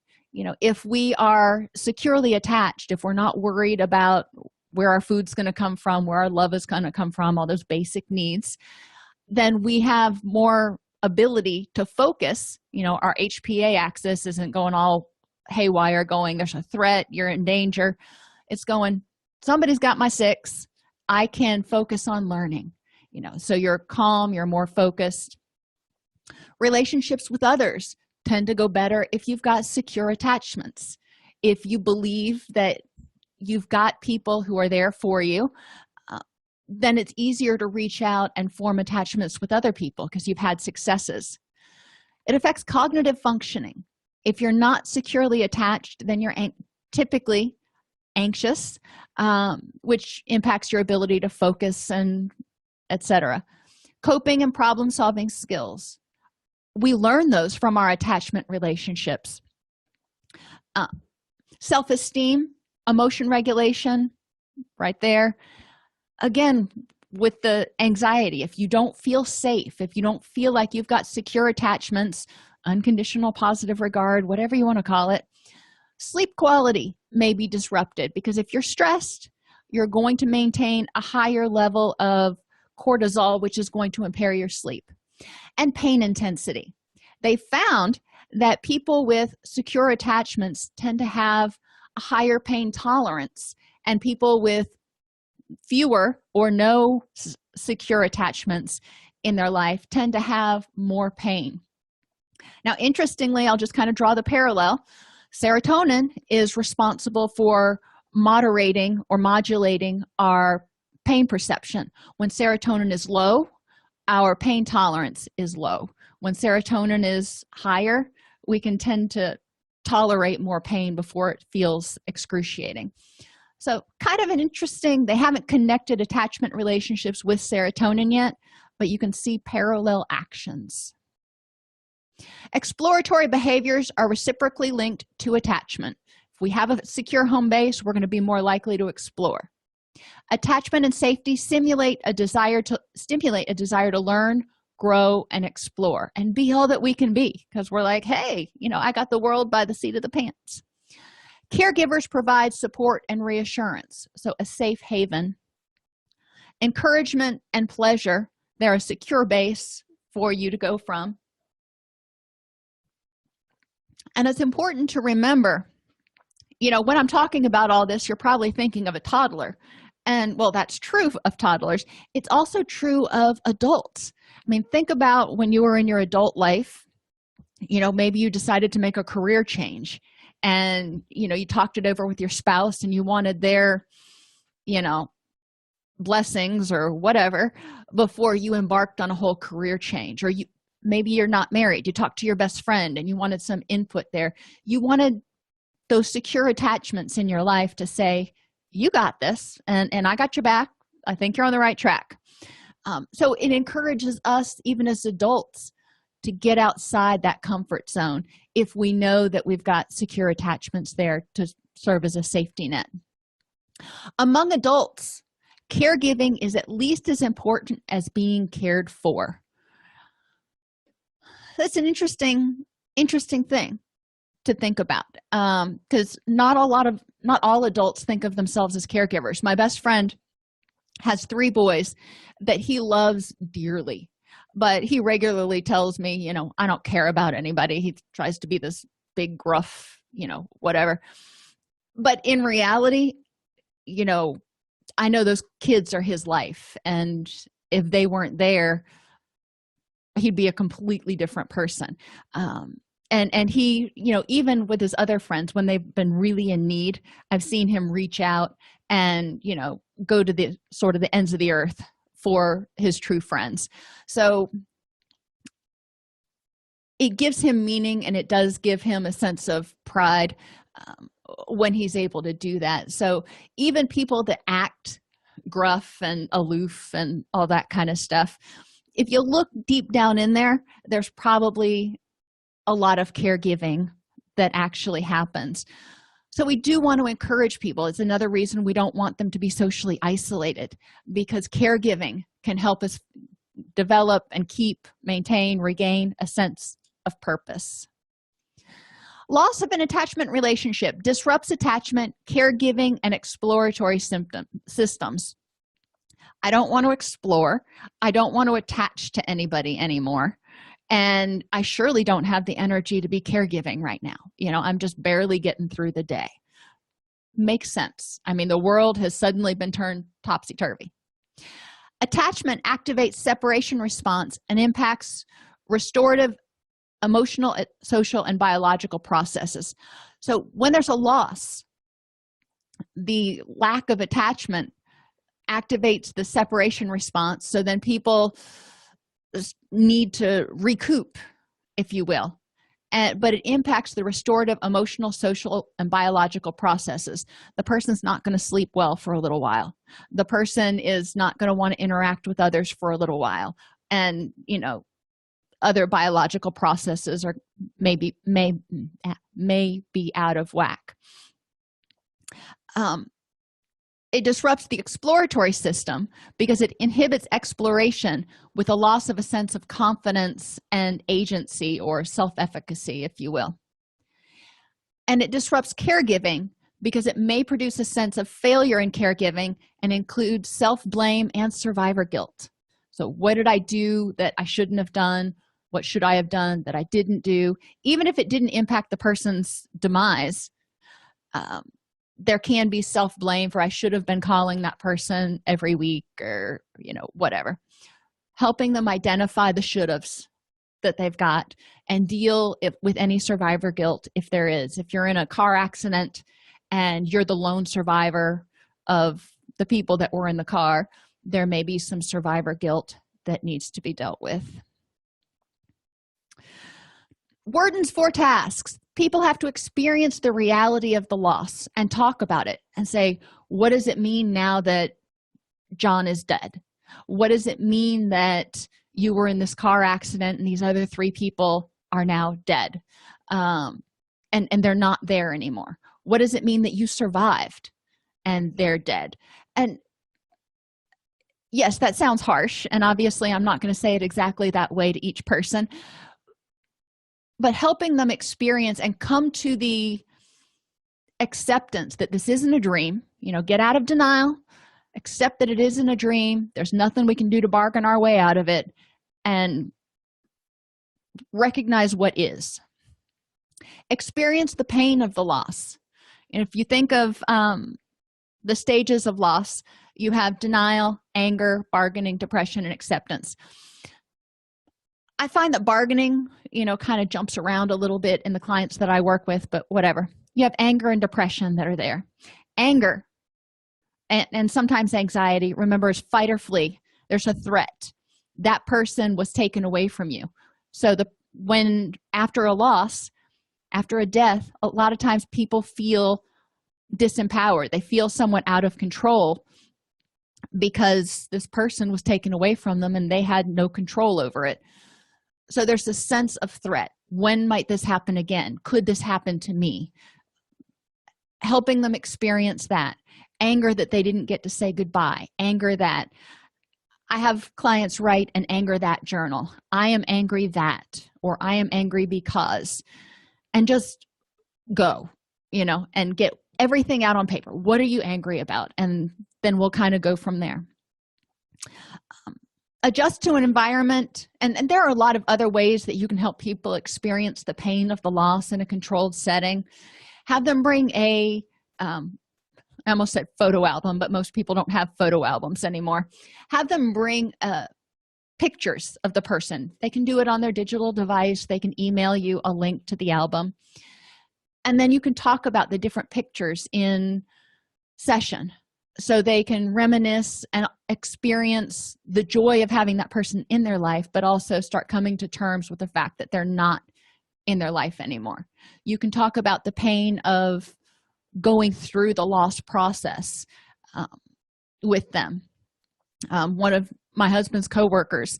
If we are securely attached, if we're not worried about where our food's going to come from, where our love is going to come from, all those basic needs, then we have more ability to focus. Our HPA axis isn't going all haywire, going, there's a threat, you're in danger. It's going, somebody's got my 6. I can focus on learning. So you're calm, you're more focused. Relationships with others tend to go better if you've got secure attachments. if you believe that you've got people who are there for you, then it's easier to reach out and form attachments with other people because you've had successes. It affects cognitive functioning. If you're not securely attached, then you're typically anxious, which impacts your ability to focus and etc. Coping and problem-solving skills. We learn those from our attachment relationships. Self-esteem, emotion regulation, right there. Again, with the anxiety, if you don't feel safe, if you don't feel like you've got secure attachments, unconditional positive regard, whatever you want to call it, sleep quality may be disrupted because if you're stressed, you're going to maintain a higher level of cortisol, which is going to impair your sleep. And pain intensity. They found that people with secure attachments tend to have a higher pain tolerance, and people with fewer or no secure attachments in their life tend to have more pain. Now, interestingly, I'll just kind of draw the parallel. Serotonin is responsible for moderating or modulating our pain perception. When serotonin is low, our pain tolerance is low. When serotonin is higher, we can tend to tolerate more pain before it feels excruciating. So kind of an interesting, they haven't connected attachment relationships with serotonin yet, but you can see parallel actions. Exploratory behaviors are reciprocally linked to attachment. If we have a secure home base, we're going to be more likely to explore. Attachment and safety stimulate a desire to learn, grow, and explore, and be all that we can be, because we're like, hey, I got the world by the seat of the pants. Caregivers provide support and reassurance, so a safe haven. Encouragement and pleasure, they're a secure base for you to go from. And it's important to remember, when I'm talking about all this, you're probably thinking of a toddler. And, well, that's true of toddlers. It's also true of adults. I mean, think about when you were in your adult life, maybe you decided to make a career change and, you talked it over with your spouse and you wanted their, blessings or whatever before you embarked on a whole career change. Or maybe you're not married. You talked to your best friend and you wanted some input there. You wanted those secure attachments in your life to say, you got this, and I got your back. I think you're on the right track. So it encourages us, even as adults, to get outside that comfort zone if we know that we've got secure attachments there to serve as a safety net. Among adults, caregiving is at least as important as being cared for. That's an interesting thing to think about, because not all adults think of themselves as caregivers. My best friend has 3 boys that he loves dearly, but he regularly tells me, I don't care about anybody. He tries to be this big gruff, whatever. But in reality, I know those kids are his life, and if they weren't there, he'd be a completely different person. And he, even with his other friends, when they've been really in need, I've seen him reach out and, go to the sort of the ends of the earth for his true friends. So it gives him meaning, and it does give him a sense of pride when he's able to do that. So even people that act gruff and aloof and all that kind of stuff, if you look deep down in there, there's probably a lot of caregiving that actually happens. So we do want to encourage people. It's another reason we don't want them to be socially isolated, because caregiving can help us develop and maintain, regain a sense of purpose. Loss of an attachment relationship disrupts attachment, caregiving, and exploratory systems. I don't want to explore. I don't want to attach to anybody anymore. And I surely don't have the energy to be caregiving right now. I'm just barely getting through the day. Makes sense. I mean, the world has suddenly been turned topsy-turvy. Attachment activates separation response and impacts restorative emotional, social, and biological processes. So when there's a loss, the lack of attachment activates the separation response. So then people need to recoup, if you will. But it impacts the restorative emotional, social, and biological processes. The person's not going to sleep well for a little while. The person is not going to want to interact with others for a little while. And, other biological processes are may be out of whack. It disrupts the exploratory system because it inhibits exploration with a loss of a sense of confidence and agency, or self-efficacy, if you will. And it disrupts caregiving because it may produce a sense of failure in caregiving and include self-blame and survivor guilt. So what did I do that I shouldn't have done? What should I have done that I didn't do? Even if it didn't impact the person's demise, there can be self-blame for I should have been calling that person every week, or whatever. Helping them identify the should-haves that they've got and deal with any survivor guilt, if there is. If you're in a car accident and you're the lone survivor of the people that were in the car, there may be some survivor guilt that needs to be dealt with. Wordens for tasks. People have to experience the reality of the loss and talk about it and say, what does it mean now that John is dead? What does it mean that you were in this car accident and these other 3 people are now dead, and they're not there anymore? What does it mean that you survived and they're dead? And yes, that sounds harsh, and obviously I'm not going to say it exactly that way to each person, but helping them experience and come to the acceptance that this isn't a dream. Get out of denial, accept that it isn't a dream. There's nothing we can do to bargain our way out of it, and recognize what is. Experience the pain of the loss. And if you think of the stages of loss, you have denial, anger, bargaining, depression, and acceptance. I find that bargaining, kind of jumps around a little bit in the clients that I work with, but whatever. You have anger and depression that are there. Anger and sometimes anxiety, remember, is fight or flee. There's a threat. That person was taken away from you. So when after a loss, after a death, a lot of times people feel disempowered. They feel somewhat out of control because this person was taken away from them and they had no control over it. So there's this sense of threat. When might this happen again? Could this happen to me? Helping them experience that. Anger that they didn't get to say goodbye. Anger that I have clients write an anger that journal. I am angry that, or I am angry because, and just go, and get everything out on paper. What are you angry about? And then we'll kind of go from there. Adjust to an environment, and there are a lot of other ways that you can help people experience the pain of the loss in a controlled setting. Have them bring I almost said photo album, but most people don't have photo albums anymore. Have them bring pictures of the person. They can do it on their digital device. They can email you a link to the album. And then you can talk about the different pictures in session, so they can reminisce and experience the joy of having that person in their life, but also start coming to terms with the fact that they're not in their life anymore. You can talk about the pain of going through the loss process with them. One of my husband's coworkers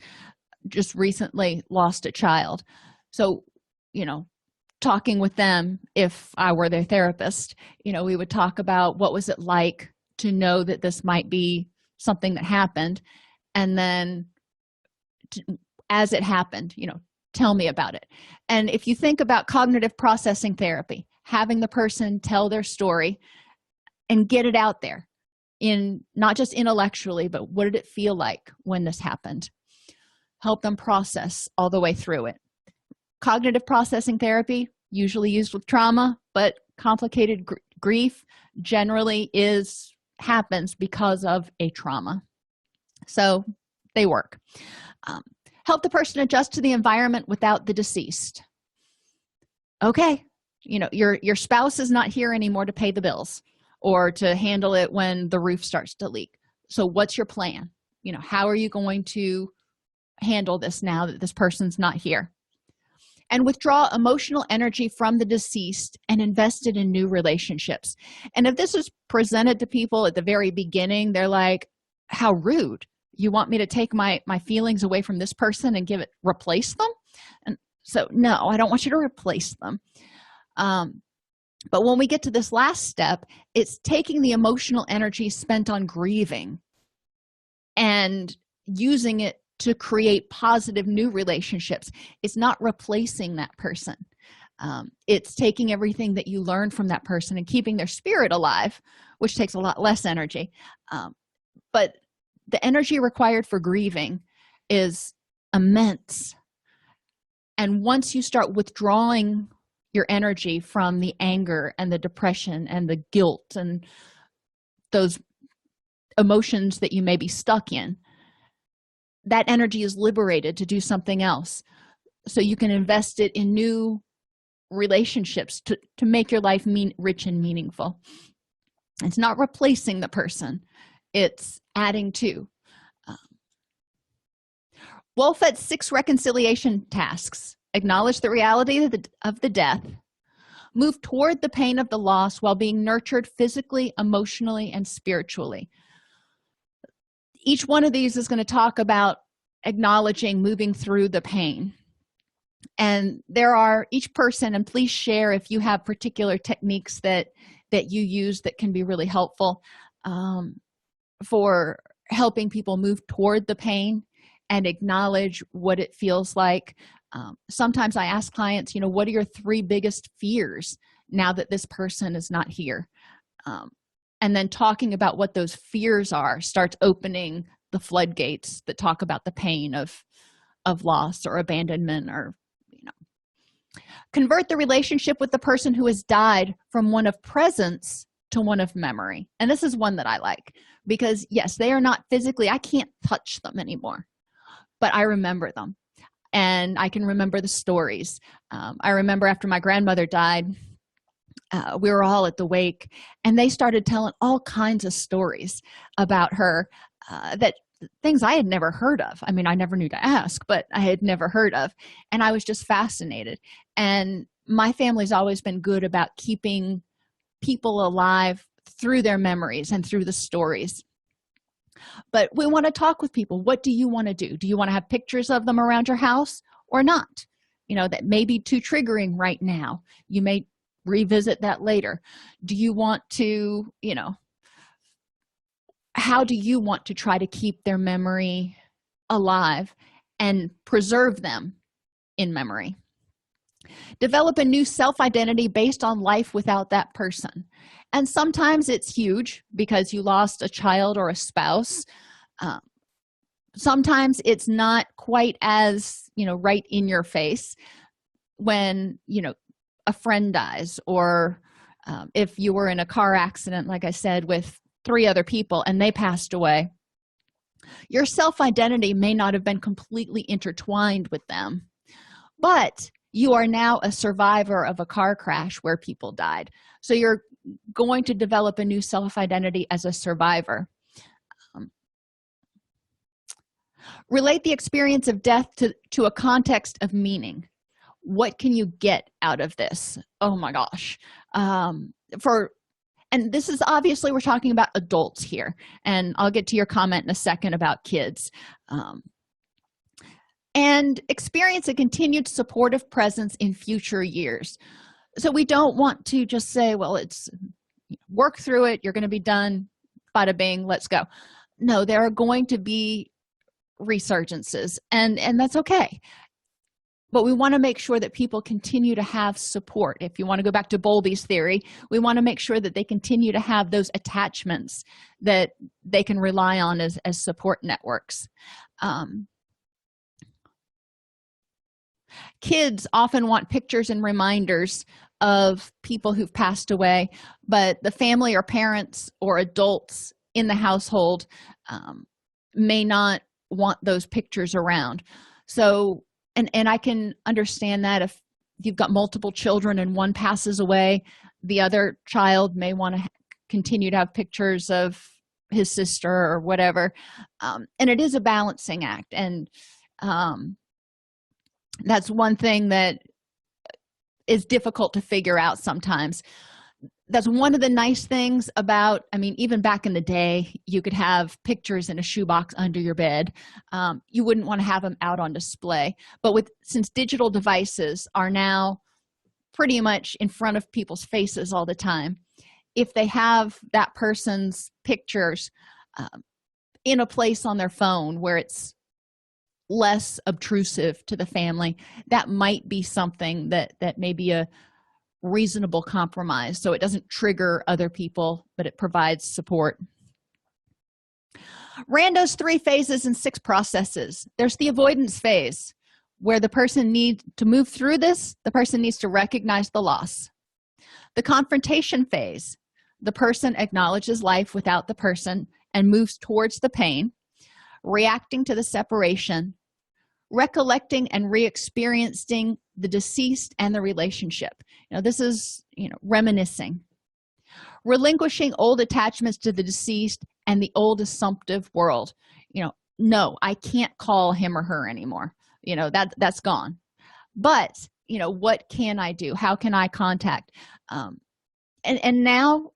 just recently lost a child. So, talking with them, if I were their therapist, we would talk about what was it like to know that this might be something that happened, and then as it happened, tell me about it. And if you think about cognitive processing therapy, having the person tell their story and get it out there, in not just intellectually, but what did it feel like when this happened? Help them process all the way through it. Cognitive processing therapy, usually used with trauma, but complicated grief generally happens because of a trauma. So they work. Help the person adjust to the environment without the deceased. okay, your spouse is not here anymore to pay the bills or to handle it when the roof starts to leak. So what's your plan? How are you going to handle this now that this person's not here? And withdraw emotional energy from the deceased and invest it in new relationships. And if this is presented to people at the very beginning, they're like, how rude. You want me to take my feelings away from this person and replace them? And so no, I don't want you to replace them. But when we get to this last step, it's taking the emotional energy spent on grieving and using it to create positive new relationships. It's not replacing that person. It's taking everything that you learned from that person and keeping their spirit alive, which takes a lot less energy. But the energy required for grieving is immense. And once you start withdrawing your energy from the anger and the depression and the guilt and those emotions that you may be stuck in, that energy is liberated to do something else. So you can invest it in new relationships to make your life rich and meaningful. It's not replacing the person, it's adding to. Wolfett's 6 reconciliation tasks: acknowledge the reality of the death, move toward the pain of the loss while being nurtured physically, emotionally, and spiritually. Each one of these is going to talk about acknowledging, moving through the pain. And there are each person, and please share if you have particular techniques that you use that can be really helpful for helping people move toward the pain and acknowledge what it feels like. Sometimes I ask clients, what are your 3 biggest fears now that this person is not here? And then talking about what those fears are starts opening the floodgates that talk about the pain of loss or abandonment, or convert the relationship with the person who has died from one of presence to one of memory. And this is one that I like, because yes, they are not physically, I can't touch them anymore, but I remember them and I can remember the stories. I remember after my grandmother died, we were all at the wake, and they started telling all kinds of stories about her, that things I had never heard of. I mean, I never knew to ask, but I had never heard of, and I was just fascinated. And my family's always been good about keeping people alive through their memories and through the stories. But we want to talk with people. What do you want to do? Do you want to have pictures of them around your house or not? That may be too triggering right now. You may revisit that later. Do you want to, how do you want to try to keep their memory alive and preserve them in memory? Develop a new self-identity based on life without that person. And sometimes it's huge because you lost a child or a spouse. Sometimes it's not quite as, right in your face when, a friend dies, or if you were in a car accident, like I said, with 3 other people and they passed away. Your self-identity may not have been completely intertwined with them, but you are now a survivor of a car crash where people died. So you're going to develop a new self-identity as a survivor. Relate the experience of death to a context of meaning. What can you get out of this? Oh my gosh. And this is obviously, we're talking about adults here, and I'll get to your comment in a second about kids. And experience a continued supportive presence in future years. So we don't want to just say, well, it's work through it, you're going to be done, bada bing, let's go. No, there are going to be resurgences, and that's okay. But we want to make sure that people continue to have support. If you want to go back to Bowlby's theory, we want to make sure that they continue to have those attachments that they can rely on as support networks. Kids often want pictures and reminders of people who've passed away, but the family or parents or adults in the household may not want those pictures around. So, and I can understand that if you've got multiple children and one passes away, the other child may want to continue to have pictures of his sister or whatever. And it is a balancing act. And that's one thing that is difficult to figure out sometimes. That's one of the nice things about, I mean, even back in the day, you could have pictures in a shoebox under your bed. You wouldn't want to have them out on display. But since digital devices are now pretty much in front of people's faces all the time, if they have that person's pictures in a place on their phone where it's less obtrusive to the family, that might be something that may be a reasonable compromise, so it doesn't trigger other people, but it provides support. Rando's 3 phases and 6 processes. There's the avoidance phase, where the person needs to move through this. The person needs to recognize the loss. The confrontation phase, the person acknowledges life without the person and moves towards the pain, reacting to the separation, recollecting and re-experiencing the deceased and the relationship. This is reminiscing, relinquishing old attachments to the deceased and the old assumptive world. No, I can't call him or her anymore. That's gone. But what can I do? How can I contact? And now,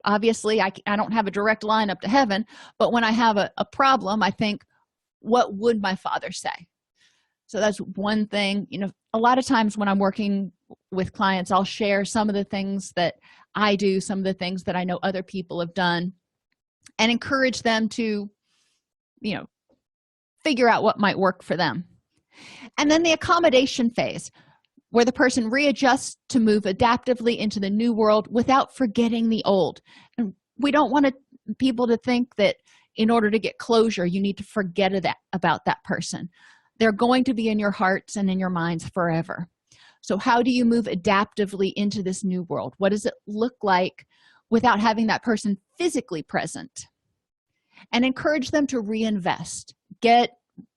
obviously I don't have a direct line up to heaven, but when I have a problem, I think, what would my father say? So that's one thing. A lot of times when I'm working with clients, I'll share some of the things that I do, some of the things that I know other people have done, and encourage them to figure out what might work for them. And then the accommodation phase, where the person readjusts to move adaptively into the new world without forgetting the old. And we don't want people to think that in order to get closure, you need to forget about that person. They're going to be in your hearts and in your minds forever. So how do you move adaptively into this new world? What does it look like without having that person physically present? And encourage them to reinvest, get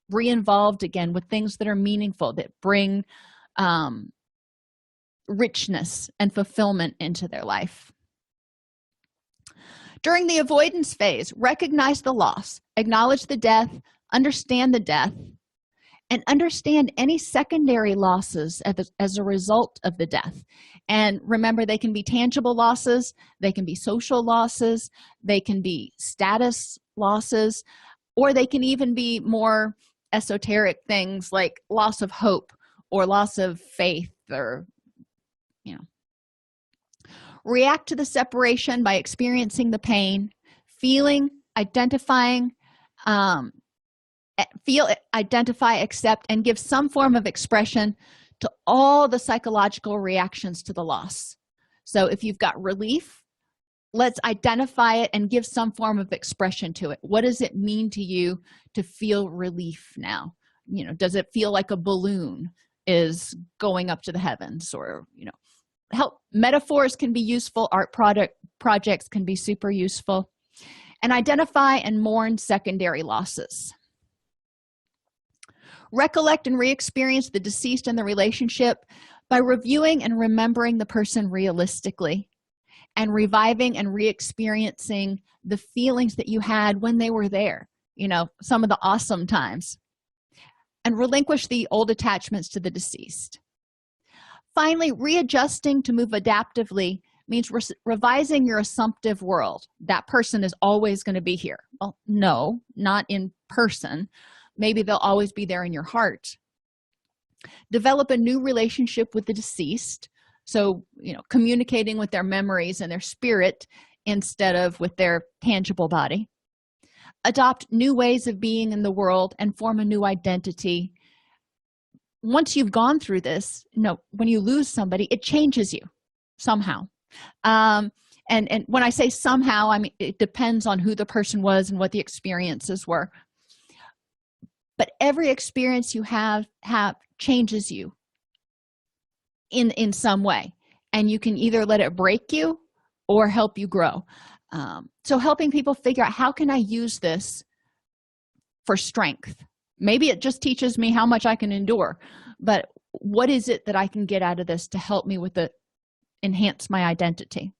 re-involved again with things that are meaningful, that bring richness and fulfillment into their life. During the avoidance phase, recognize the loss, acknowledge the death, understand the death, and understand any secondary losses as a result of the death. And remember, they can be tangible losses, they can be social losses, they can be status losses, or they can even be more esoteric things like loss of hope or loss of faith, or react to the separation by experiencing the pain, feeling, identifying, identify, accept, and give some form of expression to all the psychological reactions to the loss. So if you've got relief, let's identify it and give some form of expression to it. What does it mean to you to feel relief now? Does it feel like a balloon is going up to the heavens? Or help metaphors can be useful. Art projects can be super useful. And identify and mourn secondary losses. Recollect and re-experience the deceased and the relationship by reviewing and remembering the person realistically, and reviving and re-experiencing the feelings that you had when they were there, some of the awesome times, and relinquish the old attachments to the deceased. Finally, readjusting to move adaptively means revising your assumptive world. That person is always going to be here. Well, no, not in person. Maybe they'll always be there in your heart. Develop a new relationship with the deceased. So, communicating with their memories and their spirit instead of with their tangible body. Adopt new ways of being in the world and form a new identity. Once you've gone through this, when you lose somebody, it changes you somehow. And when I say somehow, I mean, it depends on who the person was and what the experiences were. But every experience you have changes you in some way, and you can either let it break you or help you grow. So helping people figure out, how can I use this for strength? Maybe it just teaches me how much I can endure, but what is it that I can get out of this to help me with the enhance my identity?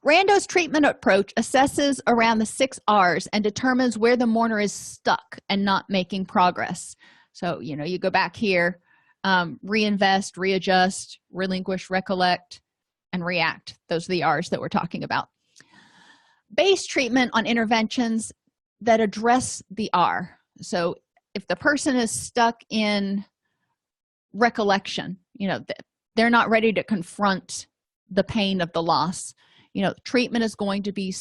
Rando's treatment approach assesses around the 6 R's and determines where the mourner is stuck and not making progress. So, you go back here, reinvest, readjust, relinquish, recollect, and react. Those are the R's that we're talking about. Base treatment on interventions that address the R. So if the person is stuck in recollection, they're not ready to confront the pain of the loss, treatment is going to be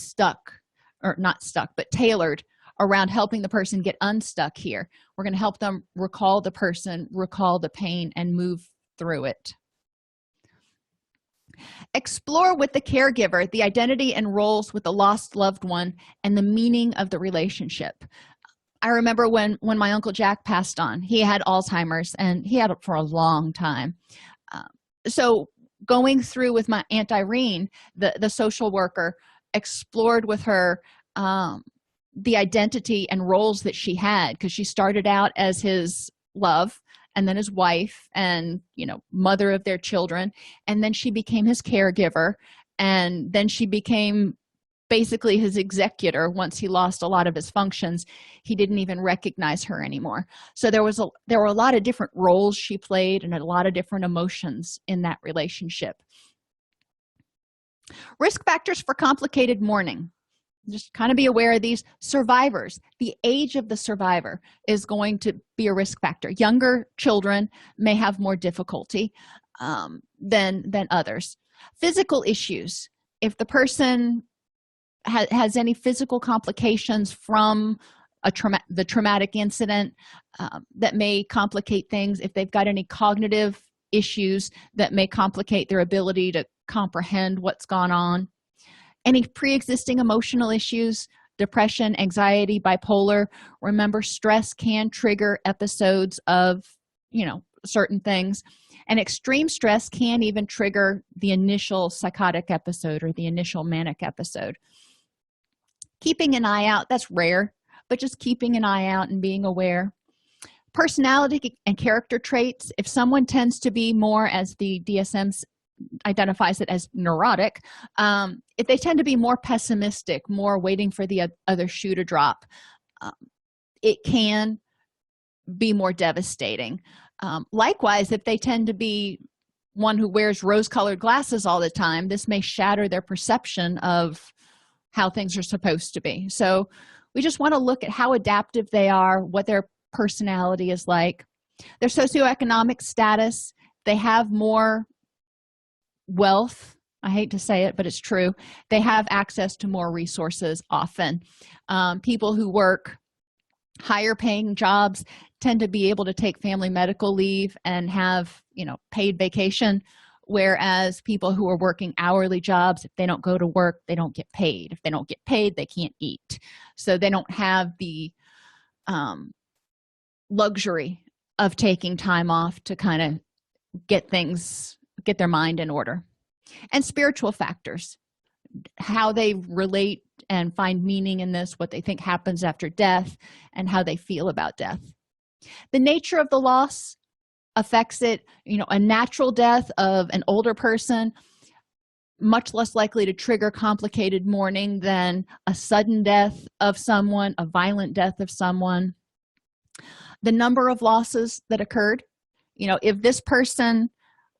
tailored around helping the person get unstuck here. We're going to help them recall the person, recall the pain, and move through it. Explore with the caregiver the identity and roles with the lost loved one and the meaning of the relationship. I remember when my Uncle Jack passed on. He had Alzheimer's, and he had it for a long time. So going through with my Aunt Irene, the social worker, explored with her the identity and roles that she had, because she started out as his love, and then his wife, and mother of their children, and then she became his caregiver, and then she became basically his executor. Once he lost a lot of his functions, he didn't even recognize her anymore. So there were a lot of different roles she played and a lot of different emotions in that relationship. Risk factors for complicated mourning. Just kind of be aware of these. Survivors, the age of the survivor is going to be a risk factor. Younger children may have more difficulty than others. Physical issues, if the person has any physical complications from the traumatic incident, that may complicate things. If they've got any cognitive issues that may complicate their ability to comprehend what's gone on. Any pre-existing emotional issues, depression, anxiety, bipolar. Remember, stress can trigger episodes of, certain things. And extreme stress can even trigger the initial psychotic episode or the initial manic episode. Keeping an eye out, that's rare, but just keeping an eye out and being aware. Personality and character traits. If someone tends to be more, as the DSM identifies it as, neurotic, if they tend to be more pessimistic, more waiting for the other shoe to drop, it can be more devastating. Likewise, if they tend to be one who wears rose-colored glasses all the time, this may shatter their perception of how things are supposed to be. So we just want to look at how adaptive they are, what their personality is like, their socioeconomic status. They have more wealth. I hate to say it, but it's true. They have access to more resources often. People who work higher paying jobs tend to be able to take family medical leave and have, paid vacation, whereas people who are working hourly jobs, if they don't go to work, they don't get paid. If they don't get paid, they can't eat. So they don't have the luxury of taking time off to kind of get their mind in order. And spiritual factors, how they relate and find meaning in this, what they think happens after death, and how they feel about death. The nature of the loss affects it. A natural death of an older person, much less likely to trigger complicated mourning than a sudden death of someone, a violent death of someone. The number of losses that occurred, if this person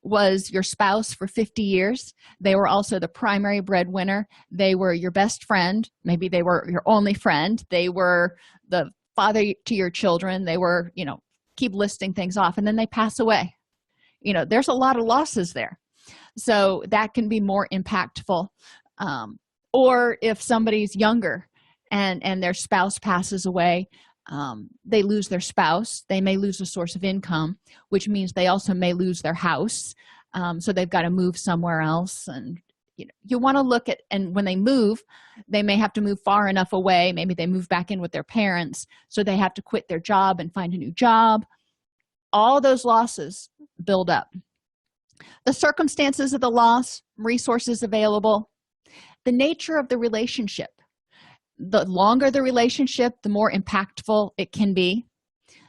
was your spouse for 50 years, they were also the primary breadwinner, they were your best friend, maybe they were your only friend, they were the father to your children, they were, keep listing things off, and then they pass away. There's a lot of losses there. So that can be more impactful. Or if somebody's younger and their spouse passes away, they lose their spouse, they may lose a source of income, which means they also may lose their house. So they've got to move somewhere else. And you want to look at, and when they move, they may have to move far enough away. Maybe they move back in with their parents, so they have to quit their job and find a new job. All those losses build up. The circumstances of the loss, resources available, the nature of the relationship. The longer the relationship, the more impactful it can be.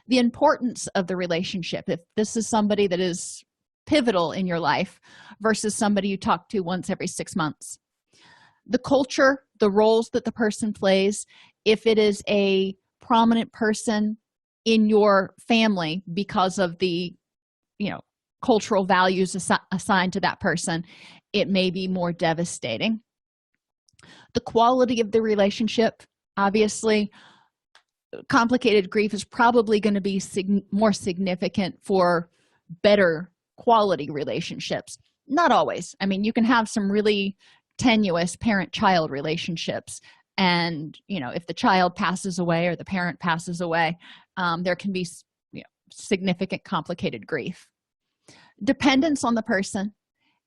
the importance of the relationship, if this is somebody that is pivotal in your life versus somebody you talk to once every 6 months. The culture, the roles that the person plays, if it is a prominent person in your family because of the cultural values assigned to that person, it may be more devastating. The quality of the relationship, obviously, complicated grief is probably going to be more significant for better quality relationships. Not always. I mean, you can have some really tenuous parent-child relationships, and if the child passes away or the parent passes away, there can be significant complicated grief. Dependence on the person.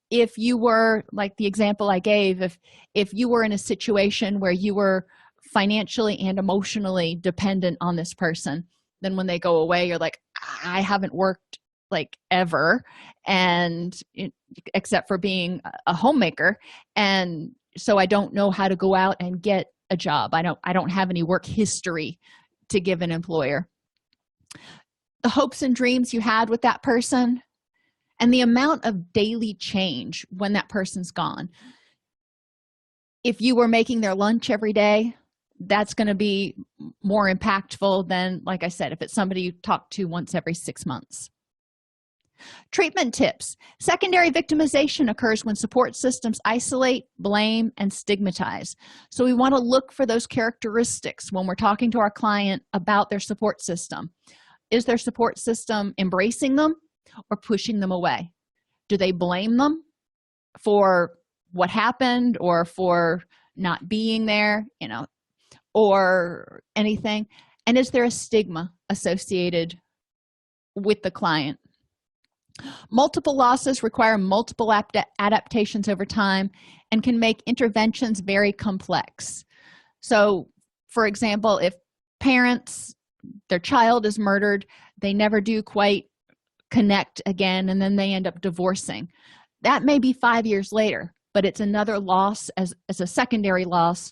If you were, like the example I gave, if you were in a situation where you were financially and emotionally dependent on this person, then when they go away, you're like, I haven't worked like ever, and except for being a homemaker, and so I don't know how to go out and get a job. I don't have any work history to give an employer. The hopes and dreams you had with that person, and the amount of daily change when that person's gone. If you were making their lunch every day, that's going to be more impactful than, like I said, if it's somebody you talk to once every 6 months. Treatment tips. Secondary victimization occurs when support systems isolate, blame, and stigmatize. So we want to look for those characteristics when we're talking to our client about their support system. Is their support system embracing them or pushing them away? Do they blame them for what happened or for not being there, or anything? And is there a stigma associated with the client? Multiple losses require multiple adaptations over time and can make interventions very complex. So, for example, if parents, their child is murdered, they never do quite connect again, and then they end up divorcing. That may be 5 years later, but it's another loss as a secondary loss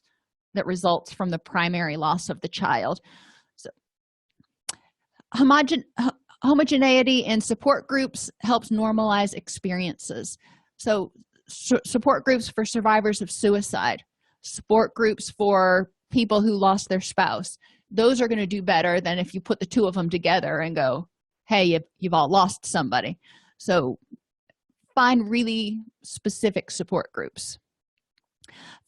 that results from the primary loss of the child. So, homogeneity in support groups helps normalize experiences. So support groups for survivors of suicide, support groups for people who lost their spouse, those are going to do better than if you put the two of them together and go, hey, you've all lost somebody. So find really specific support groups.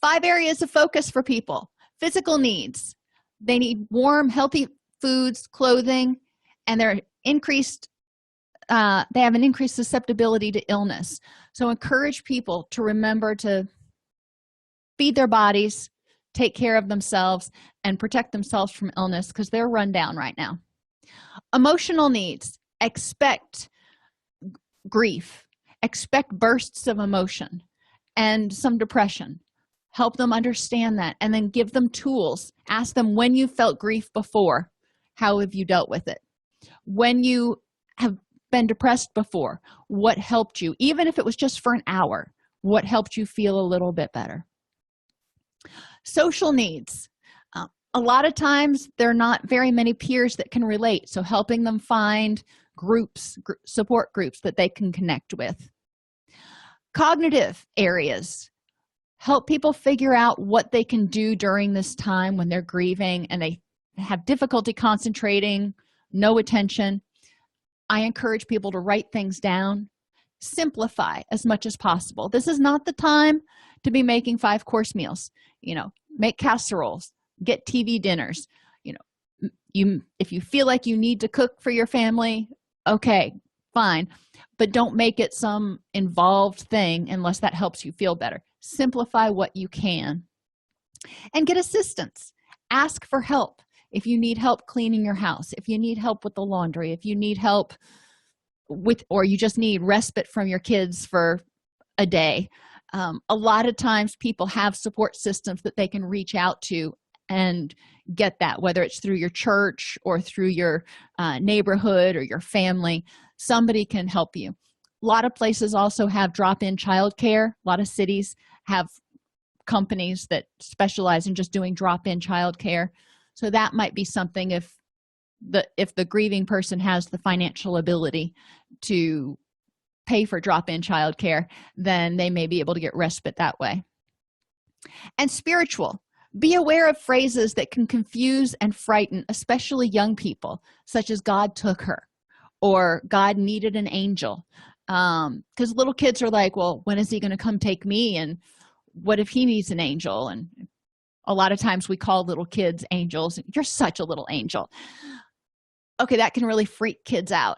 5 areas of focus for people. Physical needs. They need warm, healthy foods, clothing, and they have an increased susceptibility to illness. So encourage people to remember to feed their bodies, take care of themselves, and protect themselves from illness because they're run down right now. Emotional needs. Expect grief. Expect bursts of emotion and some depression. Help them understand that, and then give them tools. Ask them, when you felt grief before, how have you dealt with it? When you have been depressed before, what helped you? Even if it was just for an hour, what helped you feel a little bit better? Social needs. A lot of times there are not very many peers that can relate, so helping them find groups, support groups that they can connect with. Cognitive areas. Help people figure out what they can do during this time when they're grieving and they have difficulty concentrating, no attention. I encourage people to write things down, simplify as much as possible. This is not the time to be making 5-course meals. Make casseroles, get TV dinners. If you feel like you need to cook for your family, okay, fine, but don't make it some involved thing unless that helps you feel better. Simplify what you can and get assistance. Ask for help. If you need help cleaning your house, if you need help with the laundry, if you need help with, or you just need respite from your kids for a day. A lot of times people have support systems that they can reach out to and get that, whether it's through your church or through your neighborhood or your family. Somebody can help you. A lot of places also have drop-in childcare. A lot of cities have companies that specialize in just doing drop-in childcare. So that might be something if if the grieving person has the financial ability to pay for drop-in childcare, then they may be able to get respite that way. And spiritual. Be aware of phrases that can confuse and frighten, especially young people, such as God took her or God needed an angel. Because little kids are like, well, when is he going to come take me? And what if he needs an angel? And a lot of times we call little kids angels. You're such a little angel. Okay, that can really freak kids out.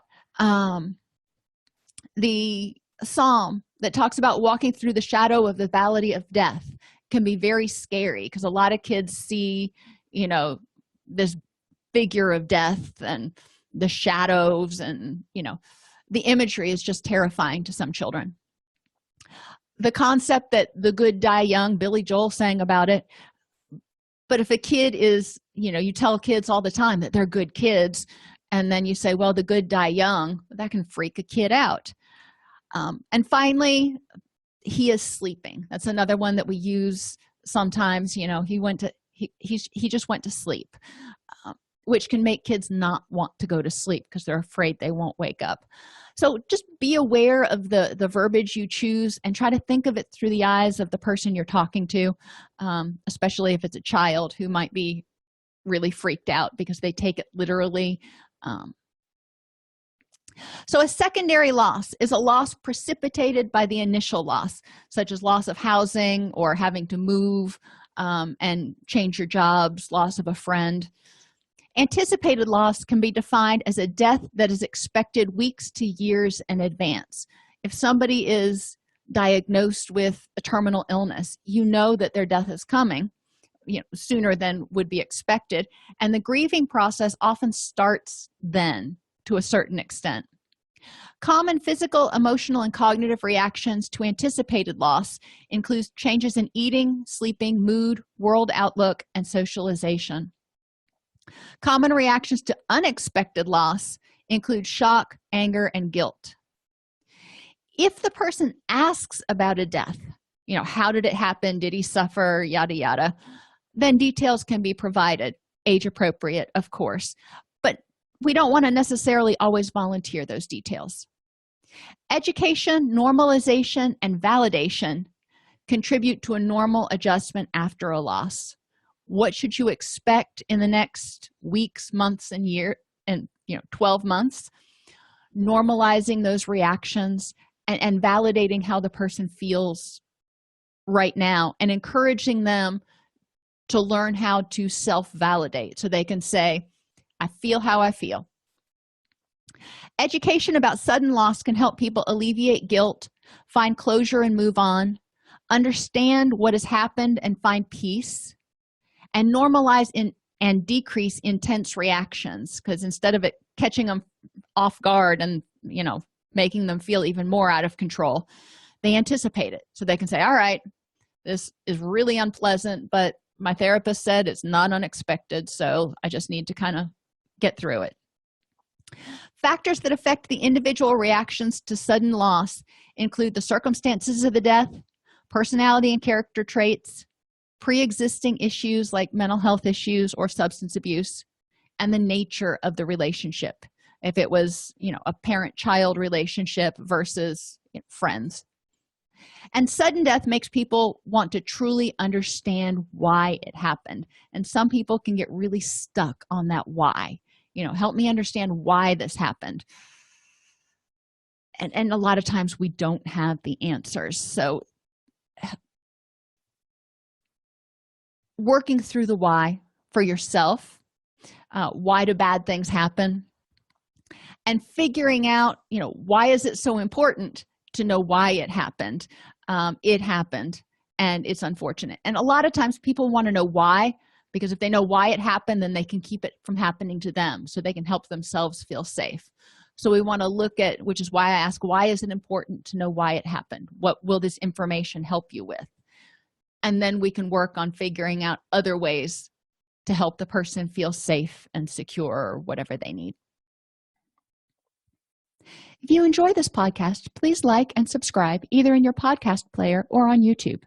The psalm that talks about walking through the shadow of the valley of death can be very scary because a lot of kids see, this figure of death and the shadows, and the imagery is just terrifying to some children. The concept that the good die young, Billy Joel sang about it. But if a kid is, you tell kids all the time that they're good kids, and then you say, well, the good die young, that can freak a kid out. And finally, he is sleeping. That's another one that we use sometimes. He just went to sleep, which can make kids not want to go to sleep because they're afraid they won't wake up. So just be aware of the verbiage you choose and try to think of it through the eyes of the person you're talking to, especially if it's a child who might be really freaked out because they take it literally. So a secondary loss is a loss precipitated by the initial loss, such as loss of housing or having to move and change your jobs, loss of a friend. Anticipated loss can be defined as a death that is expected weeks to years in advance. If somebody is diagnosed with a terminal illness, you know that their death is coming, sooner than would be expected, and the grieving process often starts then to a certain extent. Common physical, emotional, and cognitive reactions to anticipated loss include changes in eating, sleeping, mood, world outlook, and socialization. Common reactions to unexpected loss include shock, anger, and guilt. If the person asks about a death, how did it happen? Did he suffer? Yada, yada. Then details can be provided, age appropriate, of course. But we don't want to necessarily always volunteer those details. Education, normalization, and validation contribute to a normal adjustment after a loss. What should you expect in the next weeks, months, and 12 months? Normalizing those reactions and validating how the person feels right now and encouraging them to learn how to self-validate so they can say, I feel how I feel. Education about sudden loss can help people alleviate guilt, find closure and move on, understand what has happened and find peace, and normalize and decrease intense reactions, because instead of it catching them off guard and making them feel even more out of control, they anticipate it so they can say, all right, this is really unpleasant, but my therapist said it's not unexpected, so I just need to kind of get through it. Factors that affect the individual reactions to sudden loss include the circumstances of the death, personality and character traits, pre-existing issues like mental health issues or substance abuse, and the nature of the relationship. If it was, a parent-child relationship versus friends. And sudden death makes people want to truly understand why it happened. And some people can get really stuck on that why. Help me understand why this happened. And a lot of times we don't have the answers. So working through the why for yourself, why do bad things happen? And figuring out, why is it so important to know why it happened? It happened, and it's unfortunate. And a lot of times people want to know why, because if they know why it happened, then they can keep it from happening to them, so they can help themselves feel safe. So we want to look at, which is why I ask, why is it important to know why it happened? What will this information help you with? And then we can work on figuring out other ways to help the person feel safe and secure, or whatever they need. If you enjoy this podcast, please like and subscribe either in your podcast player or on YouTube.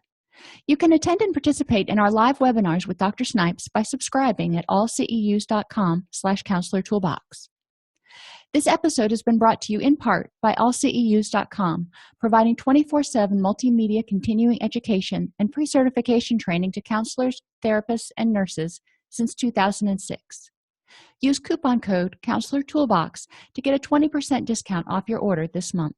You can attend and participate in our live webinars with Dr. Snipes by subscribing at allceus.com/counselor toolbox. This episode has been brought to you in part by allceus.com, providing 24/7 multimedia continuing education and pre-certification training to counselors, therapists, and nurses since 2006. Use coupon code Counselor Toolbox to get a 20% discount off your order this month.